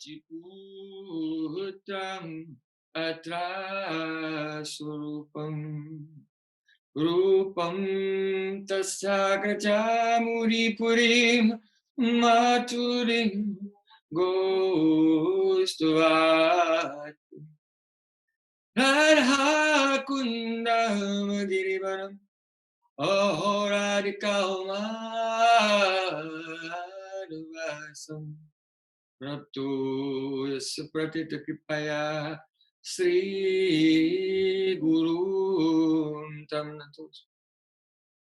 Chiputam atra surupam rupam tasya muri purim maturim gostuvat radha kundam girivaram ahoradikamadvasam Prapto yasya pratita kripaya Sri Guru Tam Natos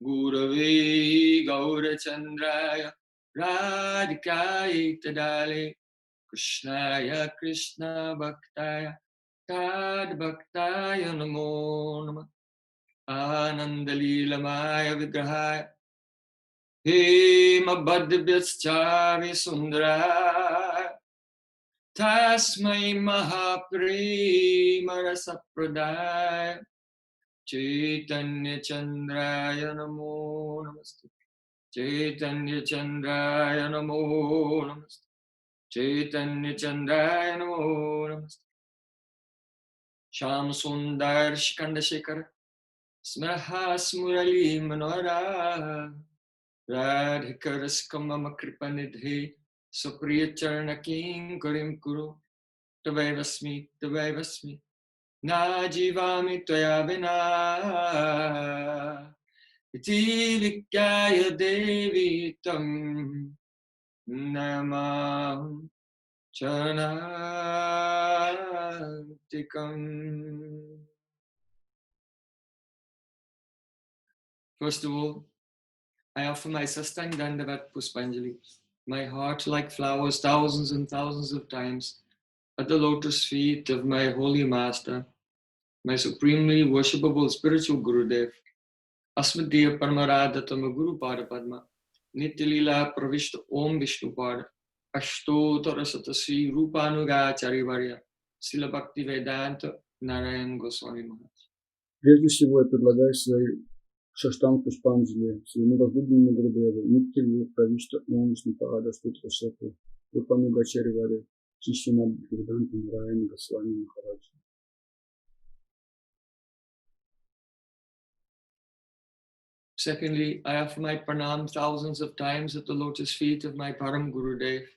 Gurave Gaurachandraya Radhikaya Tadale Krishnaya Krishna Bhaktaya Tad Bhaktaya Namo Namah Anandalilamaya Vigrahaya Hema Bhaddvyaschavi Sundaraya Tasmai Mahaprema Rasapradaya Chaitanya Chandraya Namo Namaste Chaitanya Chandraya Namo Namaste Chaitanya Chandraya Namo Namaste Sham Sundar Shikanda Shekara Smrahas Murali Manora Radhikaras Mama Kripanidhi Supriya Charana King Kurim Kuru Tavai Na Jivami Tvaya Vina Iti Vikyaya Devi Tam Namam Charanatikam. First of all, I offer my Sastang Dandavat Puspanjali, my heart like flowers thousands and thousands of times, at the lotus feet of my holy master, my supremely worshipable spiritual Gurudev, Asmadiya Paramaradhatama Guru Pada Padma, Nityalila Pravishta Om Vishnu Pada, Ashtotara Satasri Rupanuga Charivarya, Srila Bhakti Vedanta Narayan Goswami Maharaj. Прежде всего, я предлагаю свои Шаштанг Пушпанджали, своему возлюбленному Гурудеву, Ниттилу Правишта Ом Вишну Пада Штутра Сату, Рупануга Чаривари, Шишимад Бхактивиданта Нараяна Госвами Махараджа. Secondly, I offer my pranam thousands of times at the lotus feet of my Param Gurudev,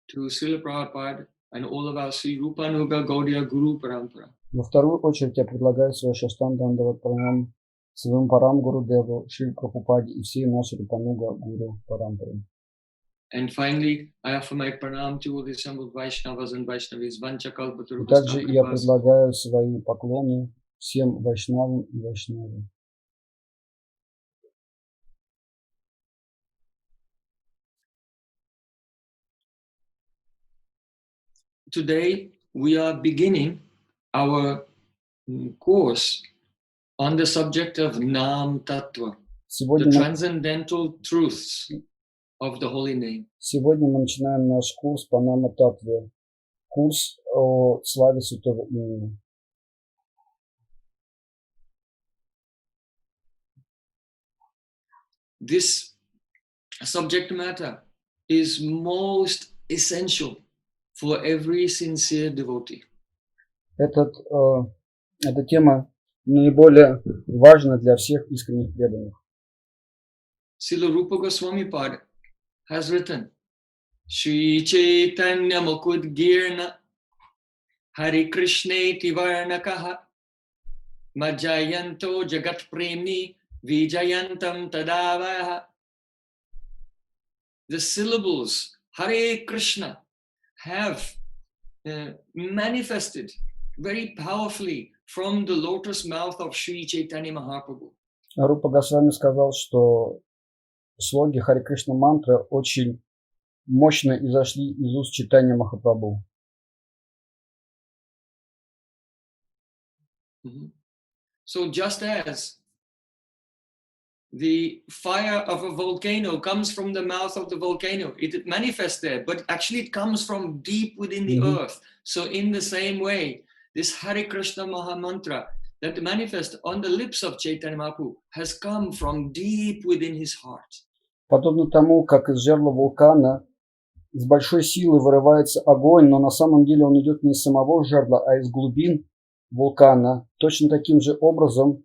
to Srila Prabhupada and all of our Sri Rupanuga Gaudiya Guru Parampara. Во вторую очередь я предлагаю свой Шаштанг Дандават Пранам своему Парам Гурудеву, Шри Прабхупаде и всей нашей Рупануга Гуру Парампаре. And finally, I offer my pranam to all the assembled Vaishnavas and Vaishnavis. И также я предлагаю свои поклоны всем Вайшнавам и Вайшнавам. Today we are beginning our course on the subject of Nama-tаттва, the transcendental truths of the holy name. Сегодня мы начинаем наш курс по Нама-таттве, курс о славе святого имени. This subject matter is most essential for every sincere devotee. Эта тема наиболее важна для всех искренних преданных. Srila Rupa Goswami Pada has written, Shri Chaitanya Mukud Girna Hari Krishneti Varnakaha Majayanto Jagat Premi Vijayantam Tadavaha. The syllables Hare Krishna have manifested very powerfully from the lotus mouth of Sri Chaitanya Mahaprabhu. Рупа Госвами сказал, что слоги Харе Кришна мантры очень мощно изошли из уст Чайтанья Махапрабху. So just as the fire of a volcano comes from the mouth of the volcano, it manifests there, but actually it comes from deep within the earth. So in the same way, this Hare Krishna Maha Mantra that manifests on the lips of Chaitanya Mahaprabhu has come from deep within his heart. Подобно тому, как из жерла вулкана с большой силой вырывается огонь, но на самом деле он идет не из самого жерла, а из глубин вулкана. Точно таким же образом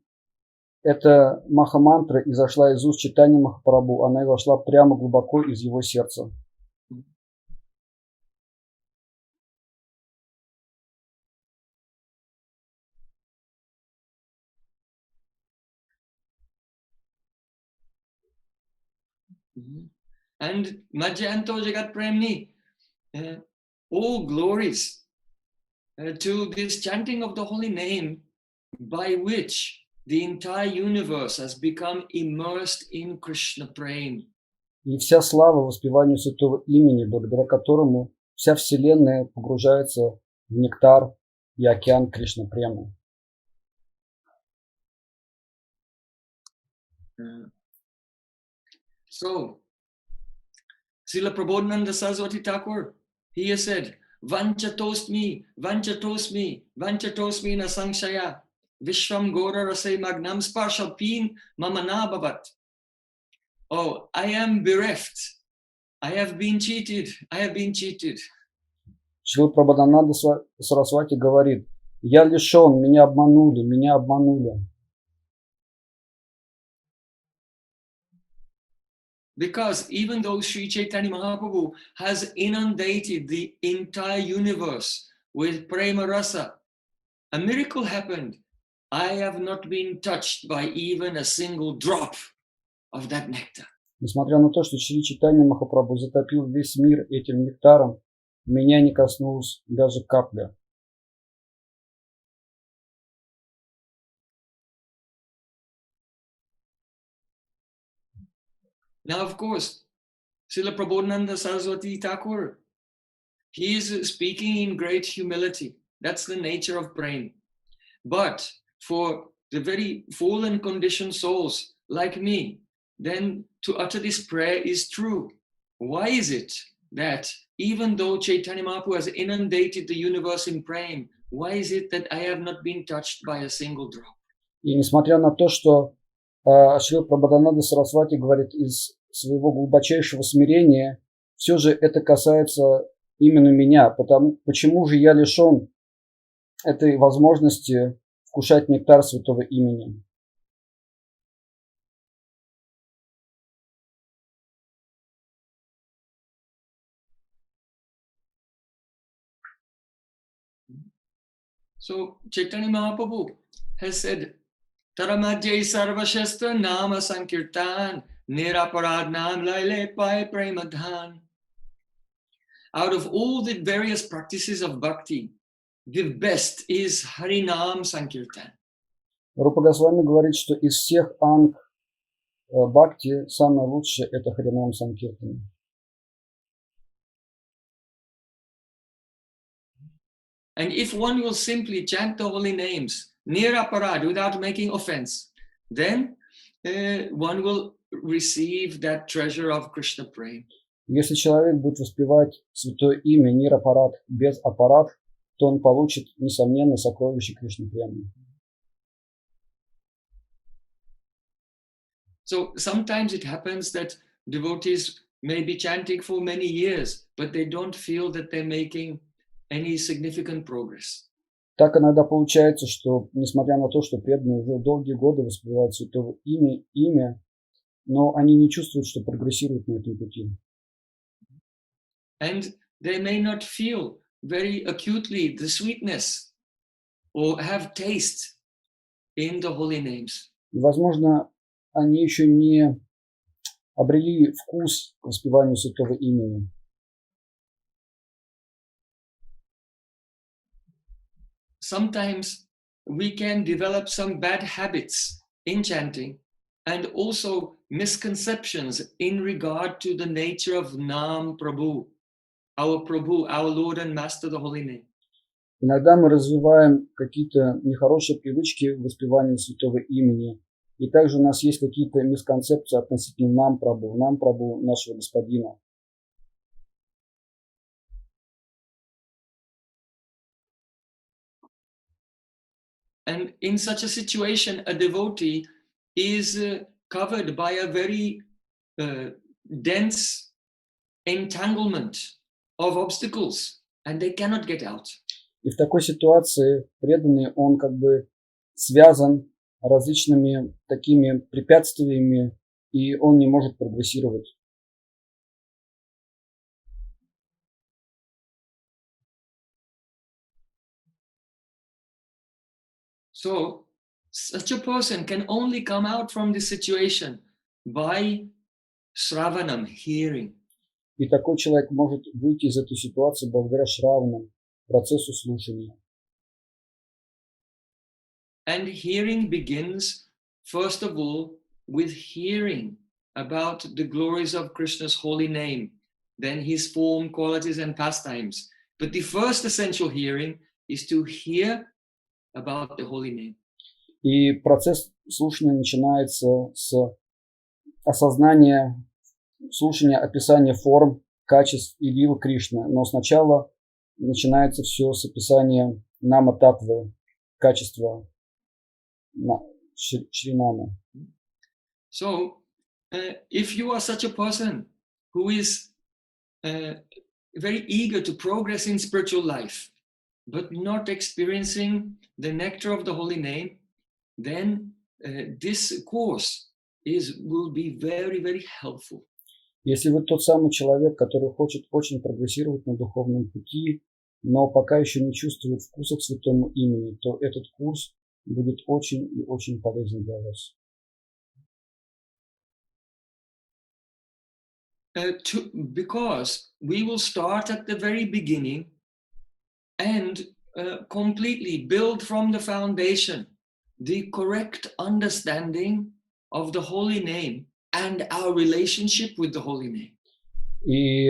эта маха-мантра изошла из уст Чайтаньи Махапрабху. Она изошла прямо глубоко из его сердца. And Madhyanto Jagat Premni, all glories to this chanting of the holy name by which the entire universe has become immersed in Krishna Prem. И вся слава воспеванию святого имени, благодаря которому вся вселенная погружается в нектар и океан Кришна Премы. So, Srila Prabodhananda Saraswati Thakur, he has said, Vanchatosmi, Vanchatosmi, Vanchatosmi na Sangshaya, Vishram Gora Rasai Magnam Sparshalpin Mamanabhavat. Oh, I am bereft. I have been cheated. I have been cheated. Шрила Прабхадананда Сарасвати говорит: «Я лишен, меня обманули, меня обманули». Because even though Sri Chaitanya Mahaprabhu has inundated the entire universe with prema rasa, a miracle happened. I have not been touched by even a single drop of that nectar. Несмотря на то, что Шри Чайтанья Махапрабху затопил весь мир этим нектаром, меня не коснулась даже капля. Now, of course, Srila Prabodhananda Saraswati Thakur, he is speaking in great humility. That's the nature of praying. But for the very fallen conditioned souls like me, then to utter this prayer is true. Why is it that even though Chaitanya Mahaprabhu has inundated the universe in praying, why is it that I have not been touched by a single drop? И несмотря на то, что Шрила Прабхадананда Сарасвати говорит из своего глубочайшего смирения, все же это касается именно меня. Почему же я лишен этой возможности вкушать нектар святого имени? So Chaitanya Mahaprabhu has said, Taramajay Sarvashastra Nama Sankirtan Niraparad Nam Laile Pai Premadhan. Out of all the various practices of bhakti, the best is Harinam Sankirtan. Рупа Госвами говорит, что из всех анг бхакти самое лучшее – это Харинам Санкиртана. And if one will simply chant the holy names, niraparad, without making offense, then one will receive that treasure of Krishna Prem. Если человек будет воспевать святое имя Нирапарат без аппарат, то он получит, несомненно, сокровище Кришны Премы. So sometimes it happens that devotees may be chanting for many years, but they don't feel that they're making any significant progress. Так иногда получается, что, несмотря на то, что преданные уже долгие годы воспевают святого имя, но они не чувствуют, что прогрессируют на этом пути. And they may not feel very acutely the sweetness or have taste in the holy names. И, возможно, они еще не обрели вкус к воспеванию святого имени. Sometimes we can develop some bad habits in chanting and also misconceptions in regard to the nature of Nam Prabhu, our Lord and Master, the Holy Name. Иногда мы развиваем какие-то нехорошие привычки в воспевании святого имени. И также у нас есть какие-то мисконцепции относительно Нам Прабху, нашего Господина. And in such a situation, a devotee is covered by a very dense entanglement of obstacles, and they cannot get out. И в такой ситуации преданный, он как бы связан различными такими препятствиями, и он не может прогрессировать. So such a person can only come out from this situation by Shravanam, hearing. И такой человек может выйти из этой ситуации благодаря шраванам, процессу слушания. And hearing begins, first of all, with hearing about the glories of Krishna's holy name, then his form, qualities, and pastimes. But the first essential hearing is to hear about the holy name. И процесс слушания начинается с осознания, слушания, описания форм, качеств и лилы Кришны. Но сначала начинается все с описания Нама-таттвы, качества Шри-Намы. So, if you are such a person who is very eager to progress in spiritual life, but not experiencing the nectar of the holy name, then this course will be very, very helpful. Если вы тот самый человек, который хочет очень прогрессировать на духовном пути, но пока еще не чувствует вкуса к святому имени, то этот курс будет очень и очень полезен для вас. Because we will start at the very beginning and completely build from the foundation the correct understanding of the holy name and our relationship with the holy name. И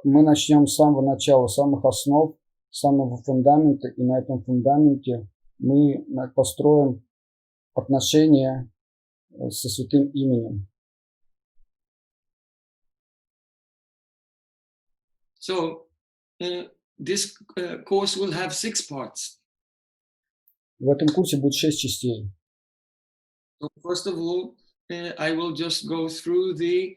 мы начнем с самого начала, с самых основ, с самого фундамента, и на этом фундаменте мы построим отношения со святым именем. So this course will have 6 parts. В этом курсе будет 6 частей. So first of all, I will just go through the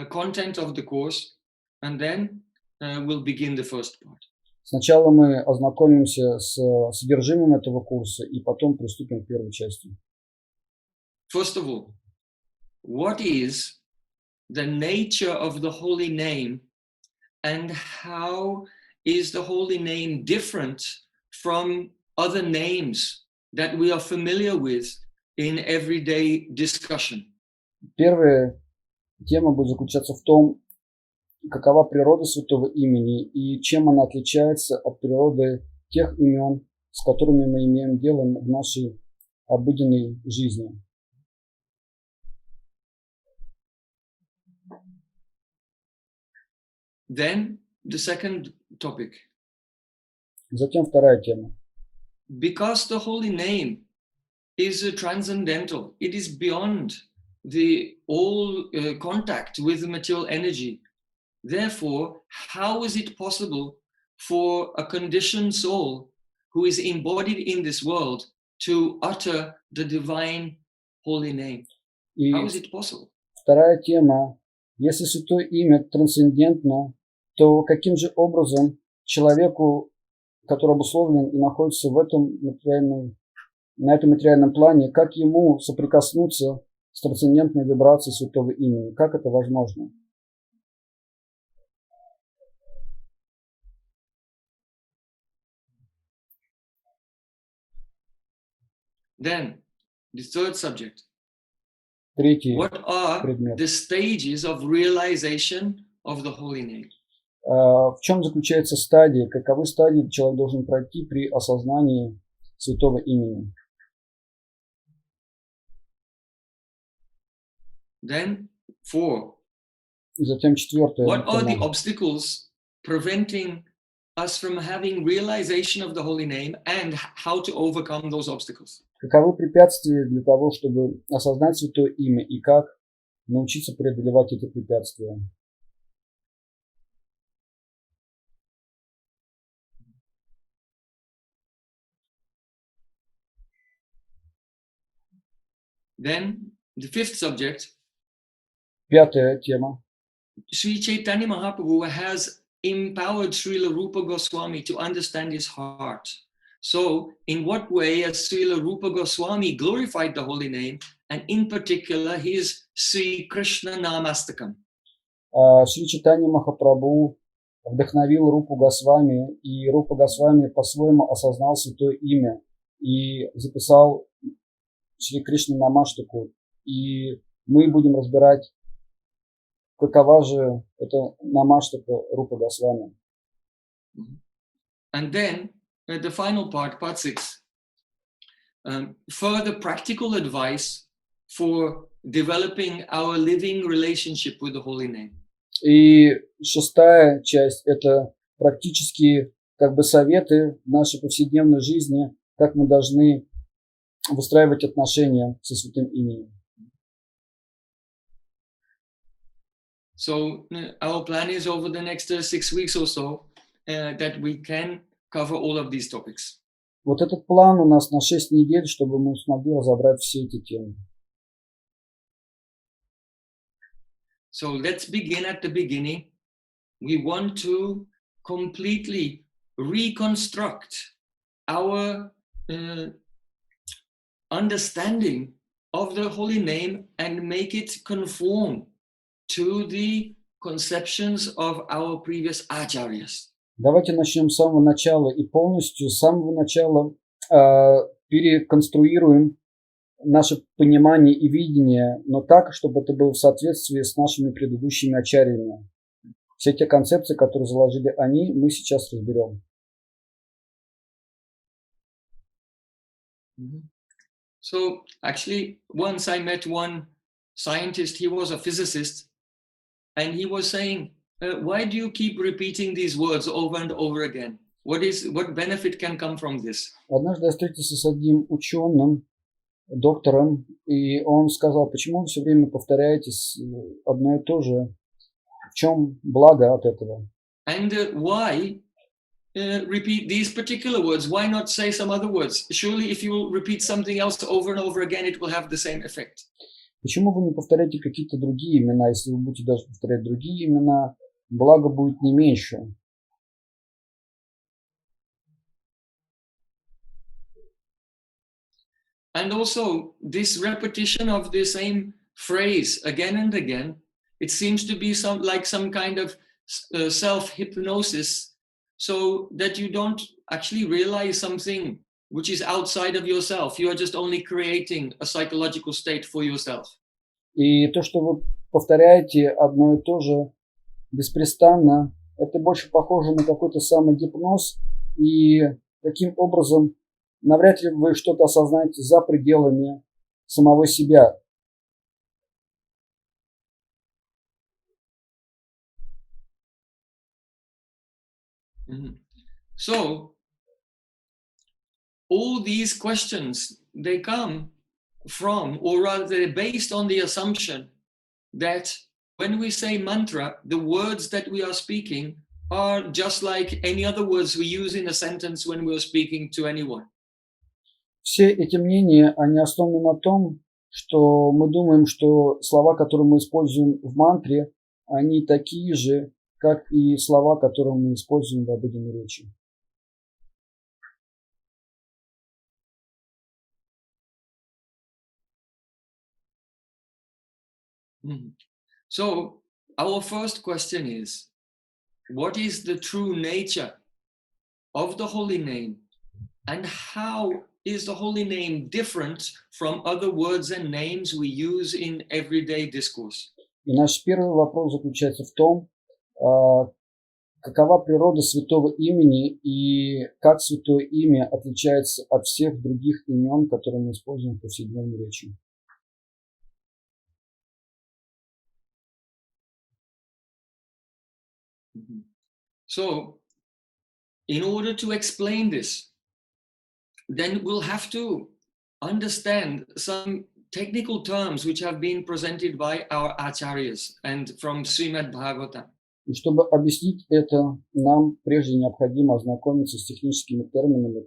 content of the course, and then we'll begin the first part. Сначала мы ознакомимся с содержимым этого курса, и потом приступим к первой части. First of all, what is the nature of the holy name, and how is the holy name different from other names that we are familiar with in everyday discussion? Первая тема будет заключаться в том, какова природа святого имени и чем она отличается от природы тех имен, с которыми мы имеем дело в нашей обыденной жизни. Then the second topic. Затем вторая тема. Because the holy name is transcendental, it is beyond the all contact with the material energy. Therefore, how is it possible for a conditioned soul who is embodied in this world to utter the divine holy name? How is it possible? Вторая тема. Если святое имя трансцендентно, то каким же образом человеку, который обусловлен и находится в этом на этом материальном плане, как ему соприкоснуться с трансцендентной вибрацией святого имени? Как это возможно? Then, the third subject. Третий What are предмет. the stages of realization of the holy name? В чем заключается стадия? Каковы стадии человек должен пройти при осознании святого имени? Then, 4. И затем четвертая What are the тема. obstacles preventing us from having realization of the holy name, and how to overcome those obstacles? Каковы препятствия для того, чтобы осознать святое имя, и как научиться преодолевать эти препятствия? Then, the fifth subject. Пятая тема. Sri Chaitanya Mahaprabhu has empowered Srila Rupa Goswami to understand his heart. So, in what way has Srila Rupa Goswami glorified the holy name, and in particular his Sri Krishna Namastakam? Шри Чайтанья Махапрабху вдохновил Рупу Госвами, и Рупа Госвами по-своему осознал святое имя и записал Шри Кришна Намаштаку. И мы будем разбирать, какова же это Намаштака Рупа Госвами. And then the final part, part 6, further practical advice for developing our living relationship with the holy name. И шестая часть – это практические советы в нашей повседневной жизни, как мы должны выстраивать отношения со святым именем. So our plan is over the next 6 weeks or so that we can cover all of these topics. Вот этот план у нас на 6 недель, чтобы мы смогли разобрать все эти темы. So let's begin at the beginning. We want to completely reconstruct our understanding of the holy name and make it conform to the conceptions of our previous acharyas. Давайте начнем с самого начала и полностью с самого начала переконструируем наше понимание и видение, но так, чтобы это было в соответствии с нашими предыдущими ачарьями. Все те концепции, которые заложили они, мы сейчас разберем. So actually, once I met one scientist, he was a physicist, and he was saying, why do you keep repeating these words over and over again? What benefit can come from this? Однажды я встретился с одним ученым, доктором, и он сказал, почему вы все время повторяете одно и то же? В чем благо от этого? And why repeat these particular words? Why not say some other words? Surely if you repeat something else over and over again, it will have the same effect. Почему вы не повторяете какие-то другие имена? Если вы будете даже повторять другие имена, благо будет не меньше. And also, this repetition of the same phrase again and again, it seems to be some kind of self-hypnosis, so that you don't actually realize something which is outside of yourself. You are just only creating a psychological state for yourself. И то, что вы повторяете одно и то же беспрестанно, это больше похоже на какой-то самогипноз, и таким образом навряд ли вы что-то осознаете за пределами самого себя. So, all these questions, they come from, or rather they're based on the assumption that when we say mantra, the words that we are speaking are just like any other words we use in a sentence when we are speaking to anyone. Все эти мнения, они основаны на том, что мы думаем, что слова, которые мы используем в мантре, они такие же, как и слова, которые мы используем в обыденной речи. So, our first question is, what is the true nature of the holy name, and how is the holy name different from other words and names we use in everyday discourse? И наш первый вопрос заключается в том, какова природа святого имени и как святое имя отличается от всех других имен, которые мы используем в повседневной речи. So, in order to explain this, then we'll have to understand some technical terms which have been presented by our acharyas and from Srimad Bhagavatam. И чтобы объяснить это, нам прежде необходимо ознакомиться с техническими терминами,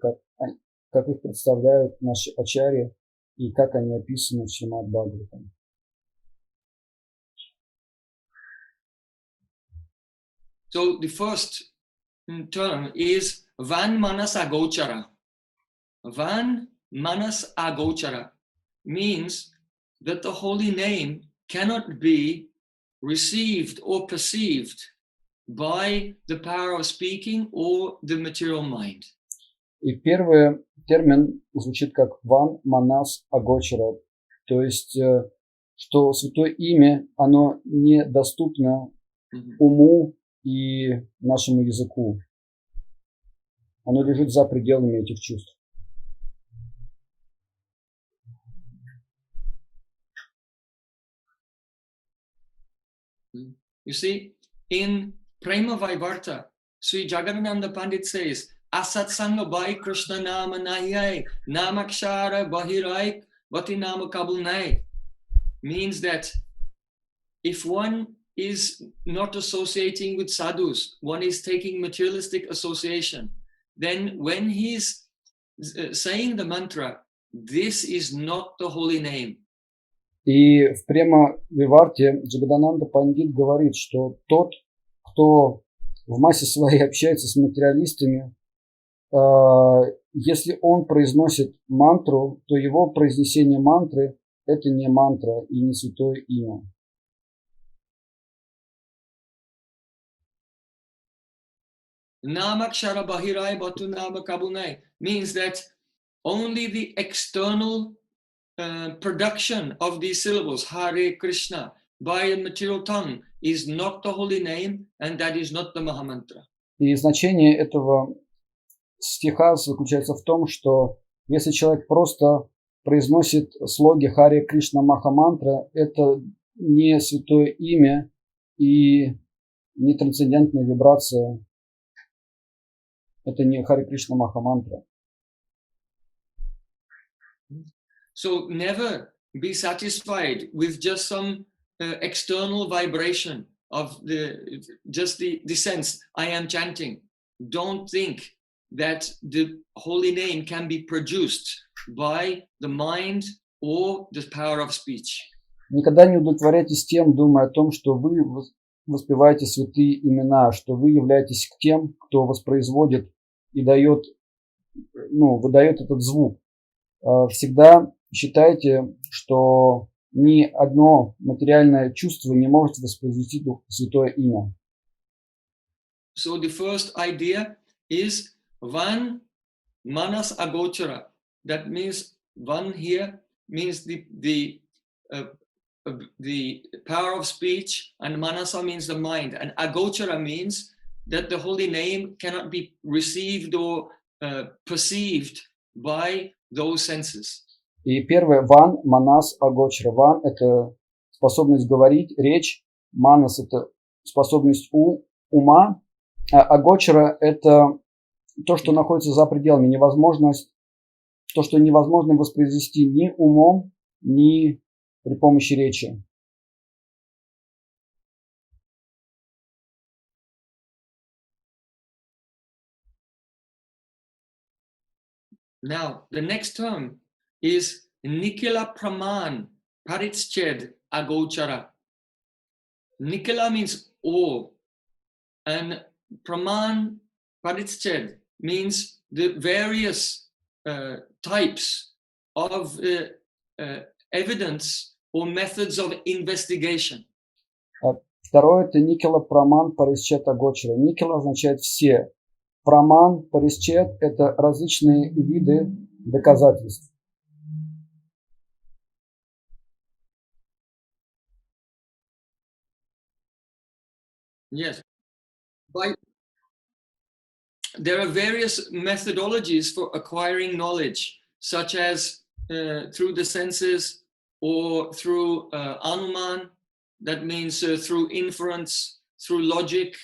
как их представляют наши ачарьи и как они описаны в Шримад Бхагаватам. So the first term is Van Manas Agochara. Van Manas Agochara means that the holy name cannot be received or perceived by the power of speaking or the material mind. И первый термин звучит как Ван Манас Агочара, то есть, что святое имя, оно недоступно уму и нашему языку. Оно лежит за пределами этих чувств. You see, in Prema Vaivarta, Sri Jagadananda Pandit says, Asat Sangha Bhai Krishna Nama Nahiyai, Namakshara Bahirai, Vati Nama Kabulnai, means that if one is not associating with sadhus, one is taking materialistic association, then when he's saying the mantra, this is not the holy name. И в Према Виварте Джагадананда Пандит говорит, что тот, кто в массе своей общается с материалистами, если он произносит мантру, то его произнесение мантры – это не мантра и не святое имя. Namakshara Bahirai Batu Nama Kabunai means that only the external production of these syllables, Hare Krishna, by a material tongue is not the holy name, and that is not the Mahamantra. И значение этого стиха заключается в том, что если человек просто произносит слоги Харе Кришна Махамантра, это не святое имя и не трансцендентная вибрация. Это не Харе Кришна Махамантра. So never be satisfied with just some external vibration of the sense, I am chanting. Don't think that the holy name can be produced by the mind or the power of speech. Никогда не удовлетворяйтесь тем, думая о том, что вы воспеваете святые имена, что вы являетесь тем, кто воспроизводит и выдает этот звук. Всегда считайте, что ни одно материальное чувство не может воспроизвести святое имя. So the first idea is Van Manas Agochara. That means Van here means the power of speech, and Manasa means the mind, and Agochara means that the holy name cannot be received or perceived by those senses. И первое, ван, манас, агочра. Ван – это способность говорить, речь. Манас – это способность ума. А агочра – это то, что находится за пределами. То, что невозможно воспроизвести ни умом, ни при помощи речи. Now, the next term is Nikila Praman Paritsched Agochara. Nikila means all, and Praman Paritsched means the various types of evidence or methods of investigation. Второе – это Никела Праман Парисчет Агочера. Никела означает все. Праман, Парисчет – это различные виды доказательств. Yes. There are various methodologies for acquiring knowledge, such as through the senses or through anuman, that means through inference, through logic,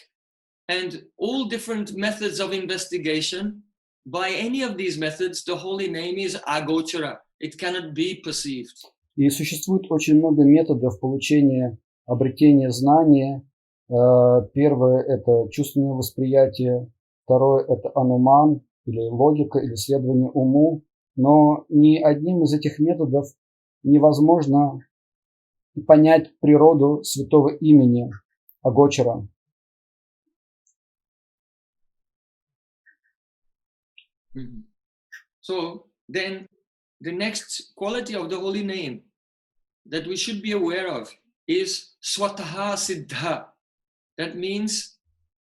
and all different methods of investigation. By any of these methods, the holy name is agochara. It cannot be perceived. И существует очень много методов получения, обретения знания. Первое – это чувственное восприятие. Второе – это ануман, или логика, или исследование уму. Но ни одним из этих методов невозможно понять природу святого имени Агочара. Mhm. So then the next quality of the holy name that we should be aware of is swataha siddha. That means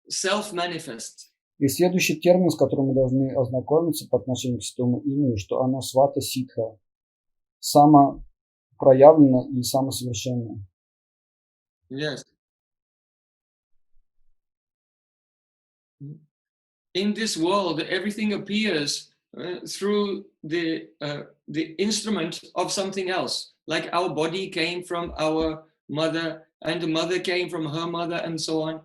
self-manifest. И следующий термин, с которым мы должны ознакомиться по отношению к святому имени, что оно свата ситха, самопроявлено и самосовершенно. Yes. In this world, everything appears through the instrument of something else. Like our body came from our mother, and the mother came from her mother, and so on.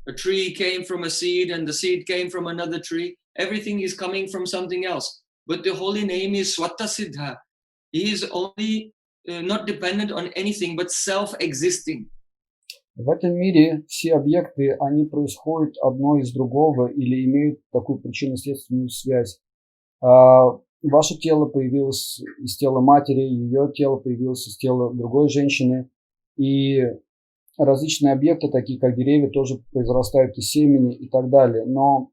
A tree came from a seed, and the seed came from another tree. Everything is coming from something else. But the holy name is Swata Siddha. He is only not dependent on anything, but self-existing. В этом мире все объекты, они происходят одно из другого или имеют такую причинно-следственную связь. Ваше тело появилось из тела матери, ее тело появилось из тела другой женщины. И различные объекты, такие как деревья, тоже произрастают из семени и так далее. Но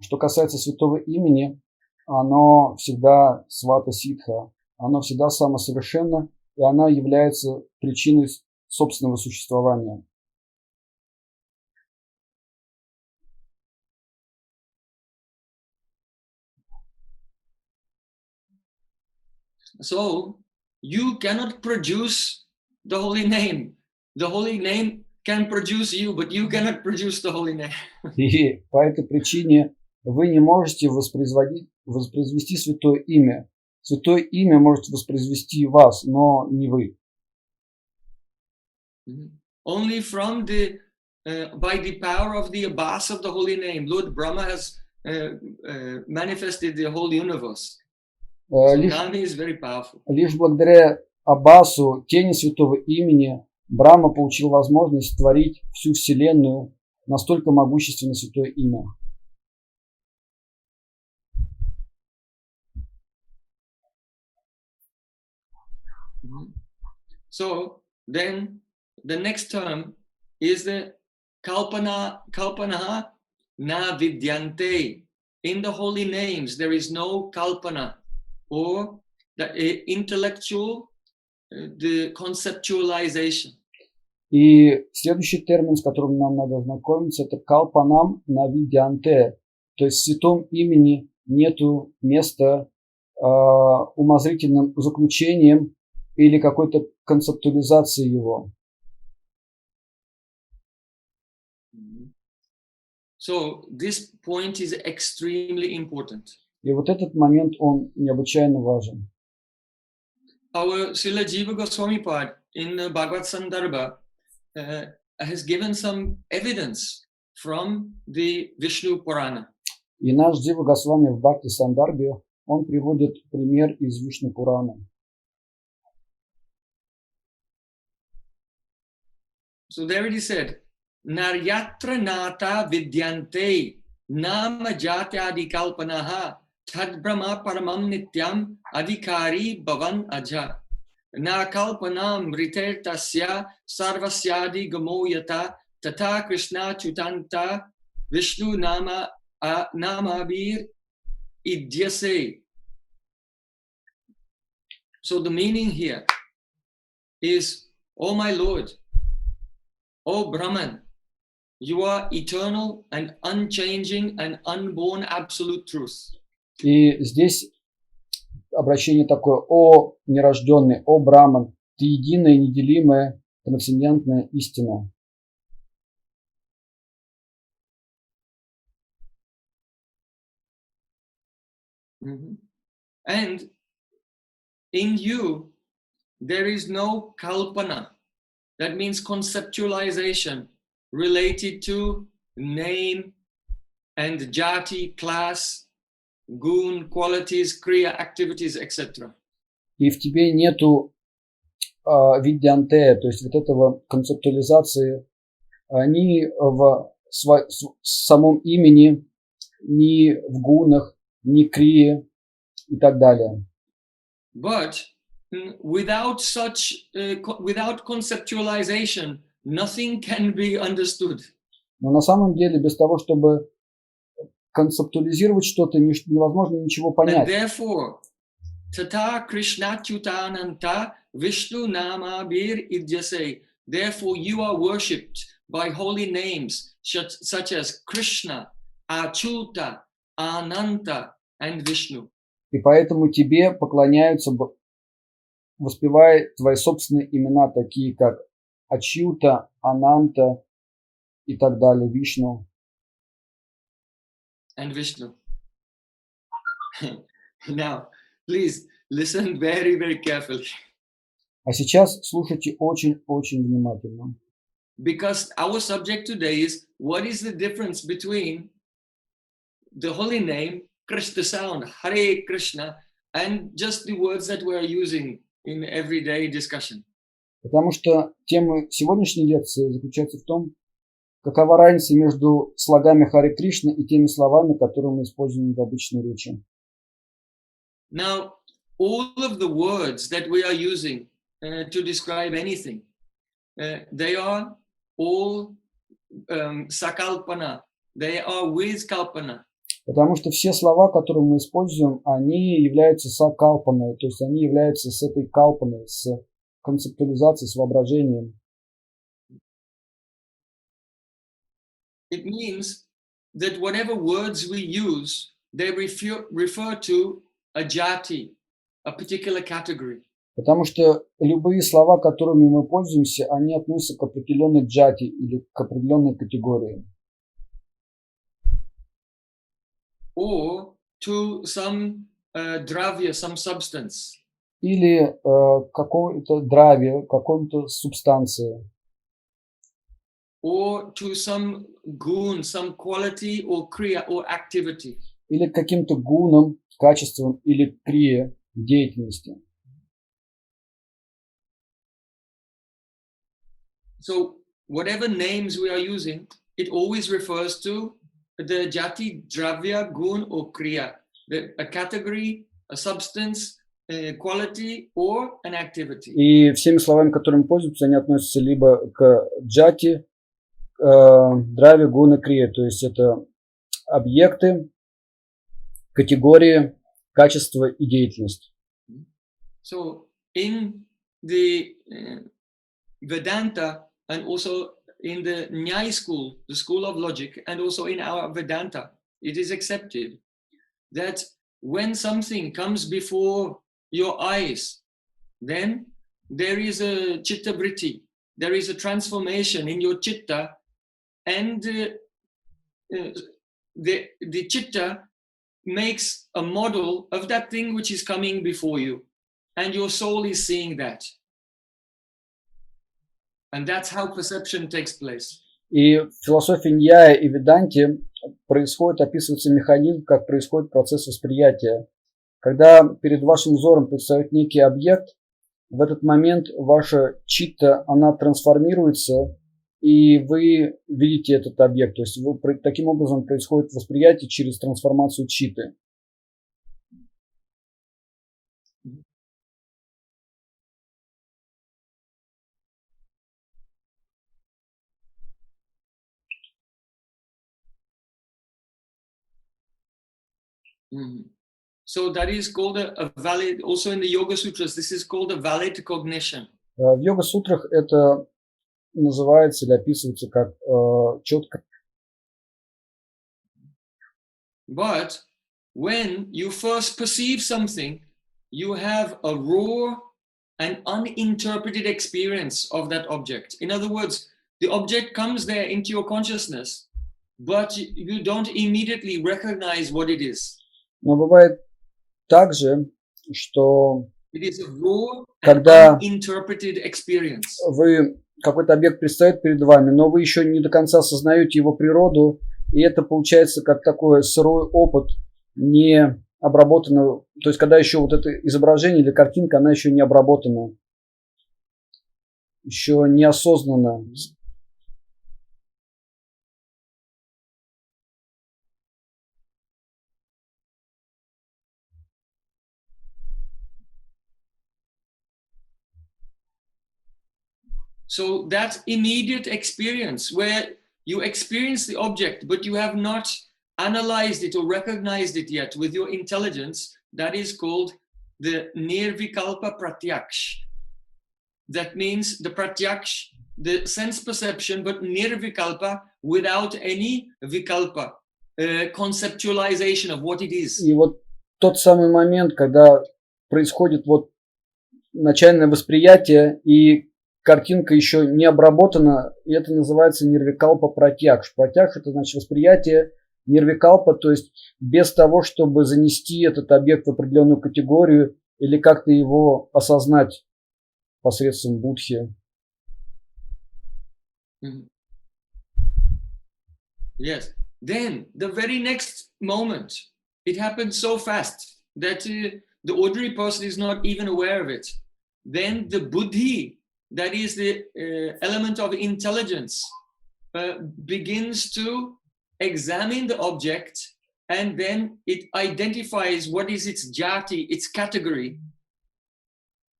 что касается святого имени, оно всегда свата ситха, оно всегда самосовершенно, и оно является причиной собственного существования. So you cannot produce the holy name. The holy name can produce you, but you cannot produce the holy name. И по этой причине вы не можете воспроизвести святое имя. Святое имя может воспроизвести вас, но не вы. Only from the by the power of the Abbas of the holy name, Lord Brahma has manifested the whole universe. So Nami is very powerful. Лишь благодаря Аббасу, тени святого имени, Брахма получил возможность творить всю Вселенную, настолько могущественно святое имя. So then the next term is the kalpana na vidyante. In the holy names there is no kalpana, or the intellectual, the conceptualization. И следующий термин, с которым нам надо ознакомиться, это калпанам навидянте. То есть в святом имени нету места умозрительным заключением или какой-то концептуализации его. So this point is extremely important. И вот этот момент, он необычайно важен. Our Srila Jiva Goswami Pad in Bhagavad Sandarbha has given some evidence from the Vishnu Purana. И наш Джива Госвами в Бхакти Сандарбе, он приводит пример из Вишну Пурана. So there it is said, Naryatra nata vidyante nama jatyadi kalpanaha tad brahma paramam nityam adhikari bhavan aja na kalpanam riter tasya sarvasyadi gamoyata tata krishna chutanta vishnu nama namabir idyase. So the meaning here is, oh my Lord, oh Brahman, you are eternal and unchanging and unborn absolute truth. И здесь обращение такое: о нерожденный, о Браман, ты единая, неделимая, трансцендентная истина. And in you, there is no kalpana. That means conceptualization related to name and jati, class, gun, qualities, kriya, activities, etc. И в тебе нету видянте, то есть вот этого концептуализации ни в самом имени, ни в гунах, ни крие и так далее. But without such, without conceptualization, nothing can be understood. Но на самом деле без того, чтобы концептуализировать что-то невозможно ничего And понять. therefore, Tata Krishna Chutananta Vishnu Nama Bir Idyase. Therefore, you are worshipped by holy names such as Krishna, Achyuta, Ananta, and Vishnu. И поэтому тебе поклоняются, воспевая твои собственные имена, такие как Ачьюта, Ананта и так далее, Вишну. And Vishnu. Now, please listen very, very carefully. А сейчас слушайте очень-очень внимательно. Because our subject today is what is the difference between the holy name, Krishna sound, Hare Krishna, and just the words that we are using in everyday discussion. Потому что тема сегодняшней лекции заключается в том, какова разница между слогами Харе Кришна и теми словами, которые мы используем в обычной речи. Now, all of the words that we are using to describe anything, they are all sakalpana. They are with kalpana. Потому что все слова, которые мы используем, они являются сакалпаной, то есть они являются с этой калпаной, с концептуализацией, с воображением. It means that whatever words we use, they refer to a jati, a particular category. Потому что любые слова, которыми мы пользуемся, они относятся к определенной джати или к определенной категории. Or to some dravya, some substance. Или какой-то драве, какой-то субстанции. Or to some gun, some quality or kriya or activity. Или к каким-то гунам, качествам или крие, деятельности. So whatever names we are using, it always refers to the jati, dravya, gun or kriya, a category, a substance, a quality or an activity. И всеми словами, которыми пользуются, они относятся либо к джати, драве, гуна, крия, то есть это объекты, категории, качества и деятельность. So in the Vedanta and also in the Nyaya school, the school of logic, and also in our Vedanta, it is accepted that when something comes before your eyes, then there is a chitta vritti, there is a transformation in your chitta, and the chitta makes a model of that thing which is coming before you, and your soul is seeing that. And that's how perception takes place. И в философии Ньяя и Веданте описывается механизм, как происходит процесс восприятия. Когда перед вашим взором предстает некий объект, в этот момент ваша читта, она трансформируется, и вы видите этот объект. То есть таким образом происходит восприятие через трансформацию читты. Mm-hmm. So that is called a valid, also in the Yoga Sutras, this is called a valid cognition. В йога-сутрах это называется или описывается как четко. But when you first perceive something, you have a raw and uninterpreted experience of that object. In other words, the object comes there into your consciousness, but you don't immediately recognize what it is. Но бывает также, что it is a raw когда and uninterpreted experience. Вы какой-то объект предстает перед вами, но вы еще не до конца осознаете его природу, и это получается как такой сырой опыт, не обработанный, то есть когда еще вот это изображение или картинка, она еще не обработана, еще не осознанно. So that immediate experience where you experience the object, but you have not analyzed it or recognized it yet with your intelligence, that is called the nirvikalpa pratyaksh. That means the pratyaksh, the sense perception, but nirvikalpa, without any vikalpa, conceptualization of what it is. И вот тот самый момент, когда происходит вот начальное восприятие и картинка еще не обработана, и это называется нирвикалпа пратьякш. Пратьякш — это значит восприятие, нирвикалпа, то есть без того, чтобы занести этот объект в определенную категорию или как-то его осознать посредством будхи. Yes. Then the very next moment, it happens so fast that the ordinary person is not even aware of it. Then the buddhi, that is the element of intelligence, begins to examine the object, and then it identifies what is its jati, its category.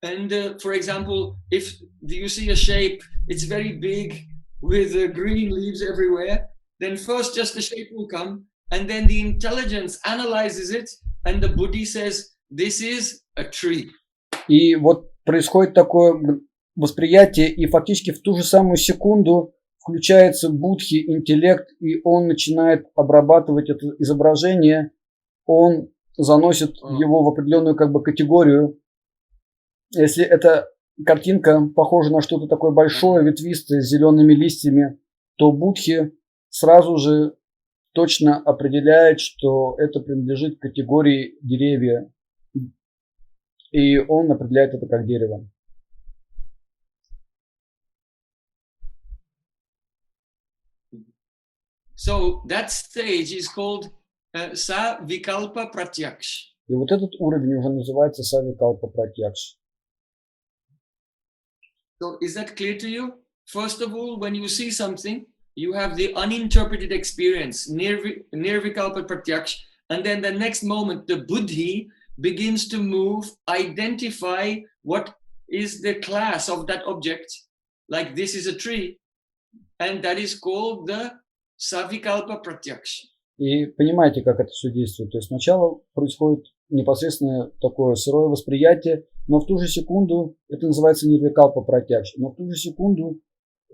And for example, if you see a shape, it's very big with green leaves everywhere, then first just the shape will come, and then the intelligence analyzes it, and the buddhi says, this is a tree. И вот происходит такое восприятие, и фактически в ту же самую секунду включается будхи, интеллект, и он начинает обрабатывать это изображение, он заносит его в определенную как бы категорию. Если эта картинка похожа на что-то такое большое, ветвистое, с зелеными листьями, то будхи сразу же точно определяет, что это принадлежит к категории деревья, и он определяет это как дерево. So that stage is called Savikalpa Pratyaksh. И вот этот уровень уже называется Савикалпа Пратьякш. So is that clear to you? First of all, when you see something, you have the uninterpreted experience, Nirvikalpa Pratyaksh, and then the next moment, the buddhi begins to move, identify what is the class of that object, like this is a tree, and that is called the Savikalpa Pratyaksh. И понимаете, как это все действует. То есть сначала происходит непосредственно такое сырое восприятие, но в ту же секунду, это называется нирвикалпа пратьякш, но в ту же секунду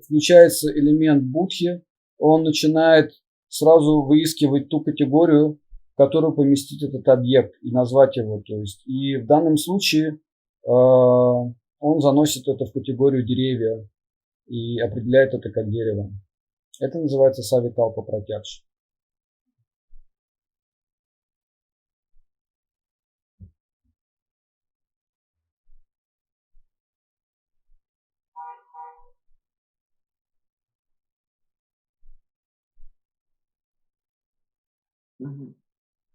включается элемент будхи, он начинает сразу выискивать ту категорию, в которую поместить этот объект и назвать его. То есть, и в данном случае он заносит это в категорию деревья и определяет это как дерево. Это называется савикалпа пратьякш.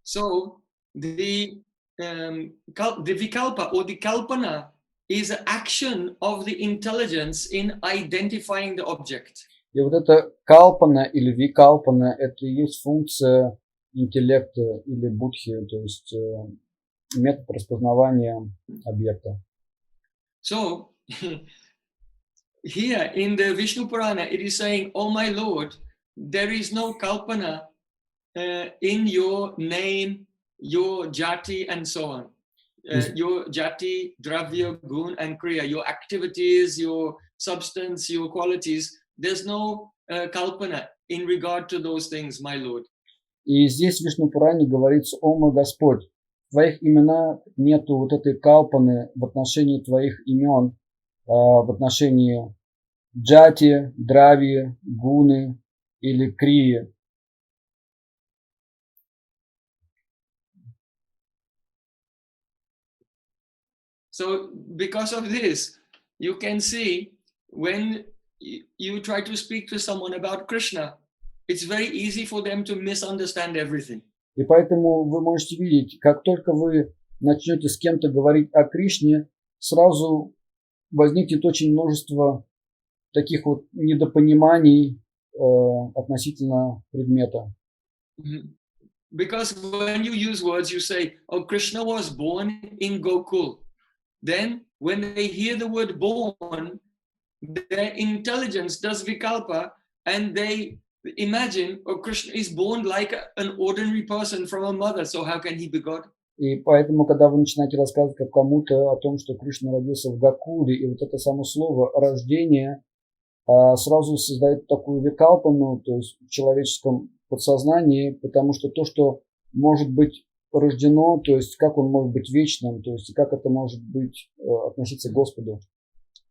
So the vikalpa or the kalpana is an action of the intelligence in identifying the object. И вот это калпана или викалпана, это и есть функция интеллекта или будхи, то есть метод распознавания объекта. So here in the Vishnu Purana, it is saying, "Oh my Lord, there is no kalpana in your name, your jati, and so on. Your jati, dravya, gun, and kriya, your activities, your substance, your qualities. There's no kalpana in regard to those things, my Lord." И здесь в Вишну Пуране говорится: «О мой Господь, в твоих именах нету вот этой калпаны в отношении твоих имен, в отношении джати, драви, гуны или крии». So because of this, you can see when you try to speak to someone about Krishna, it's very easy for them to misunderstand everything. И поэтому вы можете видеть, как только вы начнете с кем-то говорить о Кришне, сразу возникнет очень множество таких вот недопониманий относительно предмета. Because when you use words, you say, "Oh, Krishna was born in Gokul." Then when they hear the word born, their intelligence does vikalpa, and they imagine, Krishna is born like an ordinary person from a mother, so how can he be God? И поэтому, когда вы начинаете рассказывать как кому-то о том, что Кришна родился в Гакуле, и вот это само слово «рождение» сразу создает такую викалпану, то есть в человеческом подсознании, потому что то, что может быть рождено, то есть как он может быть вечным, то есть как это может быть относиться к Господу.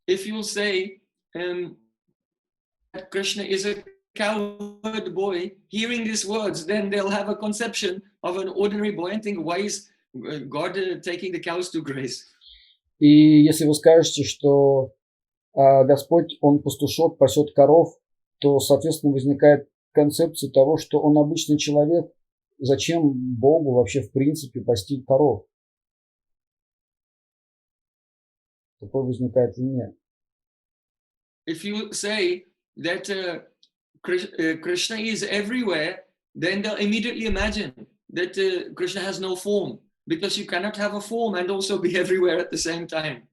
If you say that Krishna is a cowherd boy, hearing these words, then they'll have a conception of an ordinary boy and think, why is God taking the cows to graze? И если вы скажете, что Господь, Он пастушок, пасет коров, то, соответственно, возникает концепция того, что Он обычный человек. Зачем Богу вообще в принципе пасти коров? Такое возникает в уме. If you say that Krishna is everywhere, then they'll immediately imagine that Krishna has no form, because you cannot have a form and also be everywhere at the same time.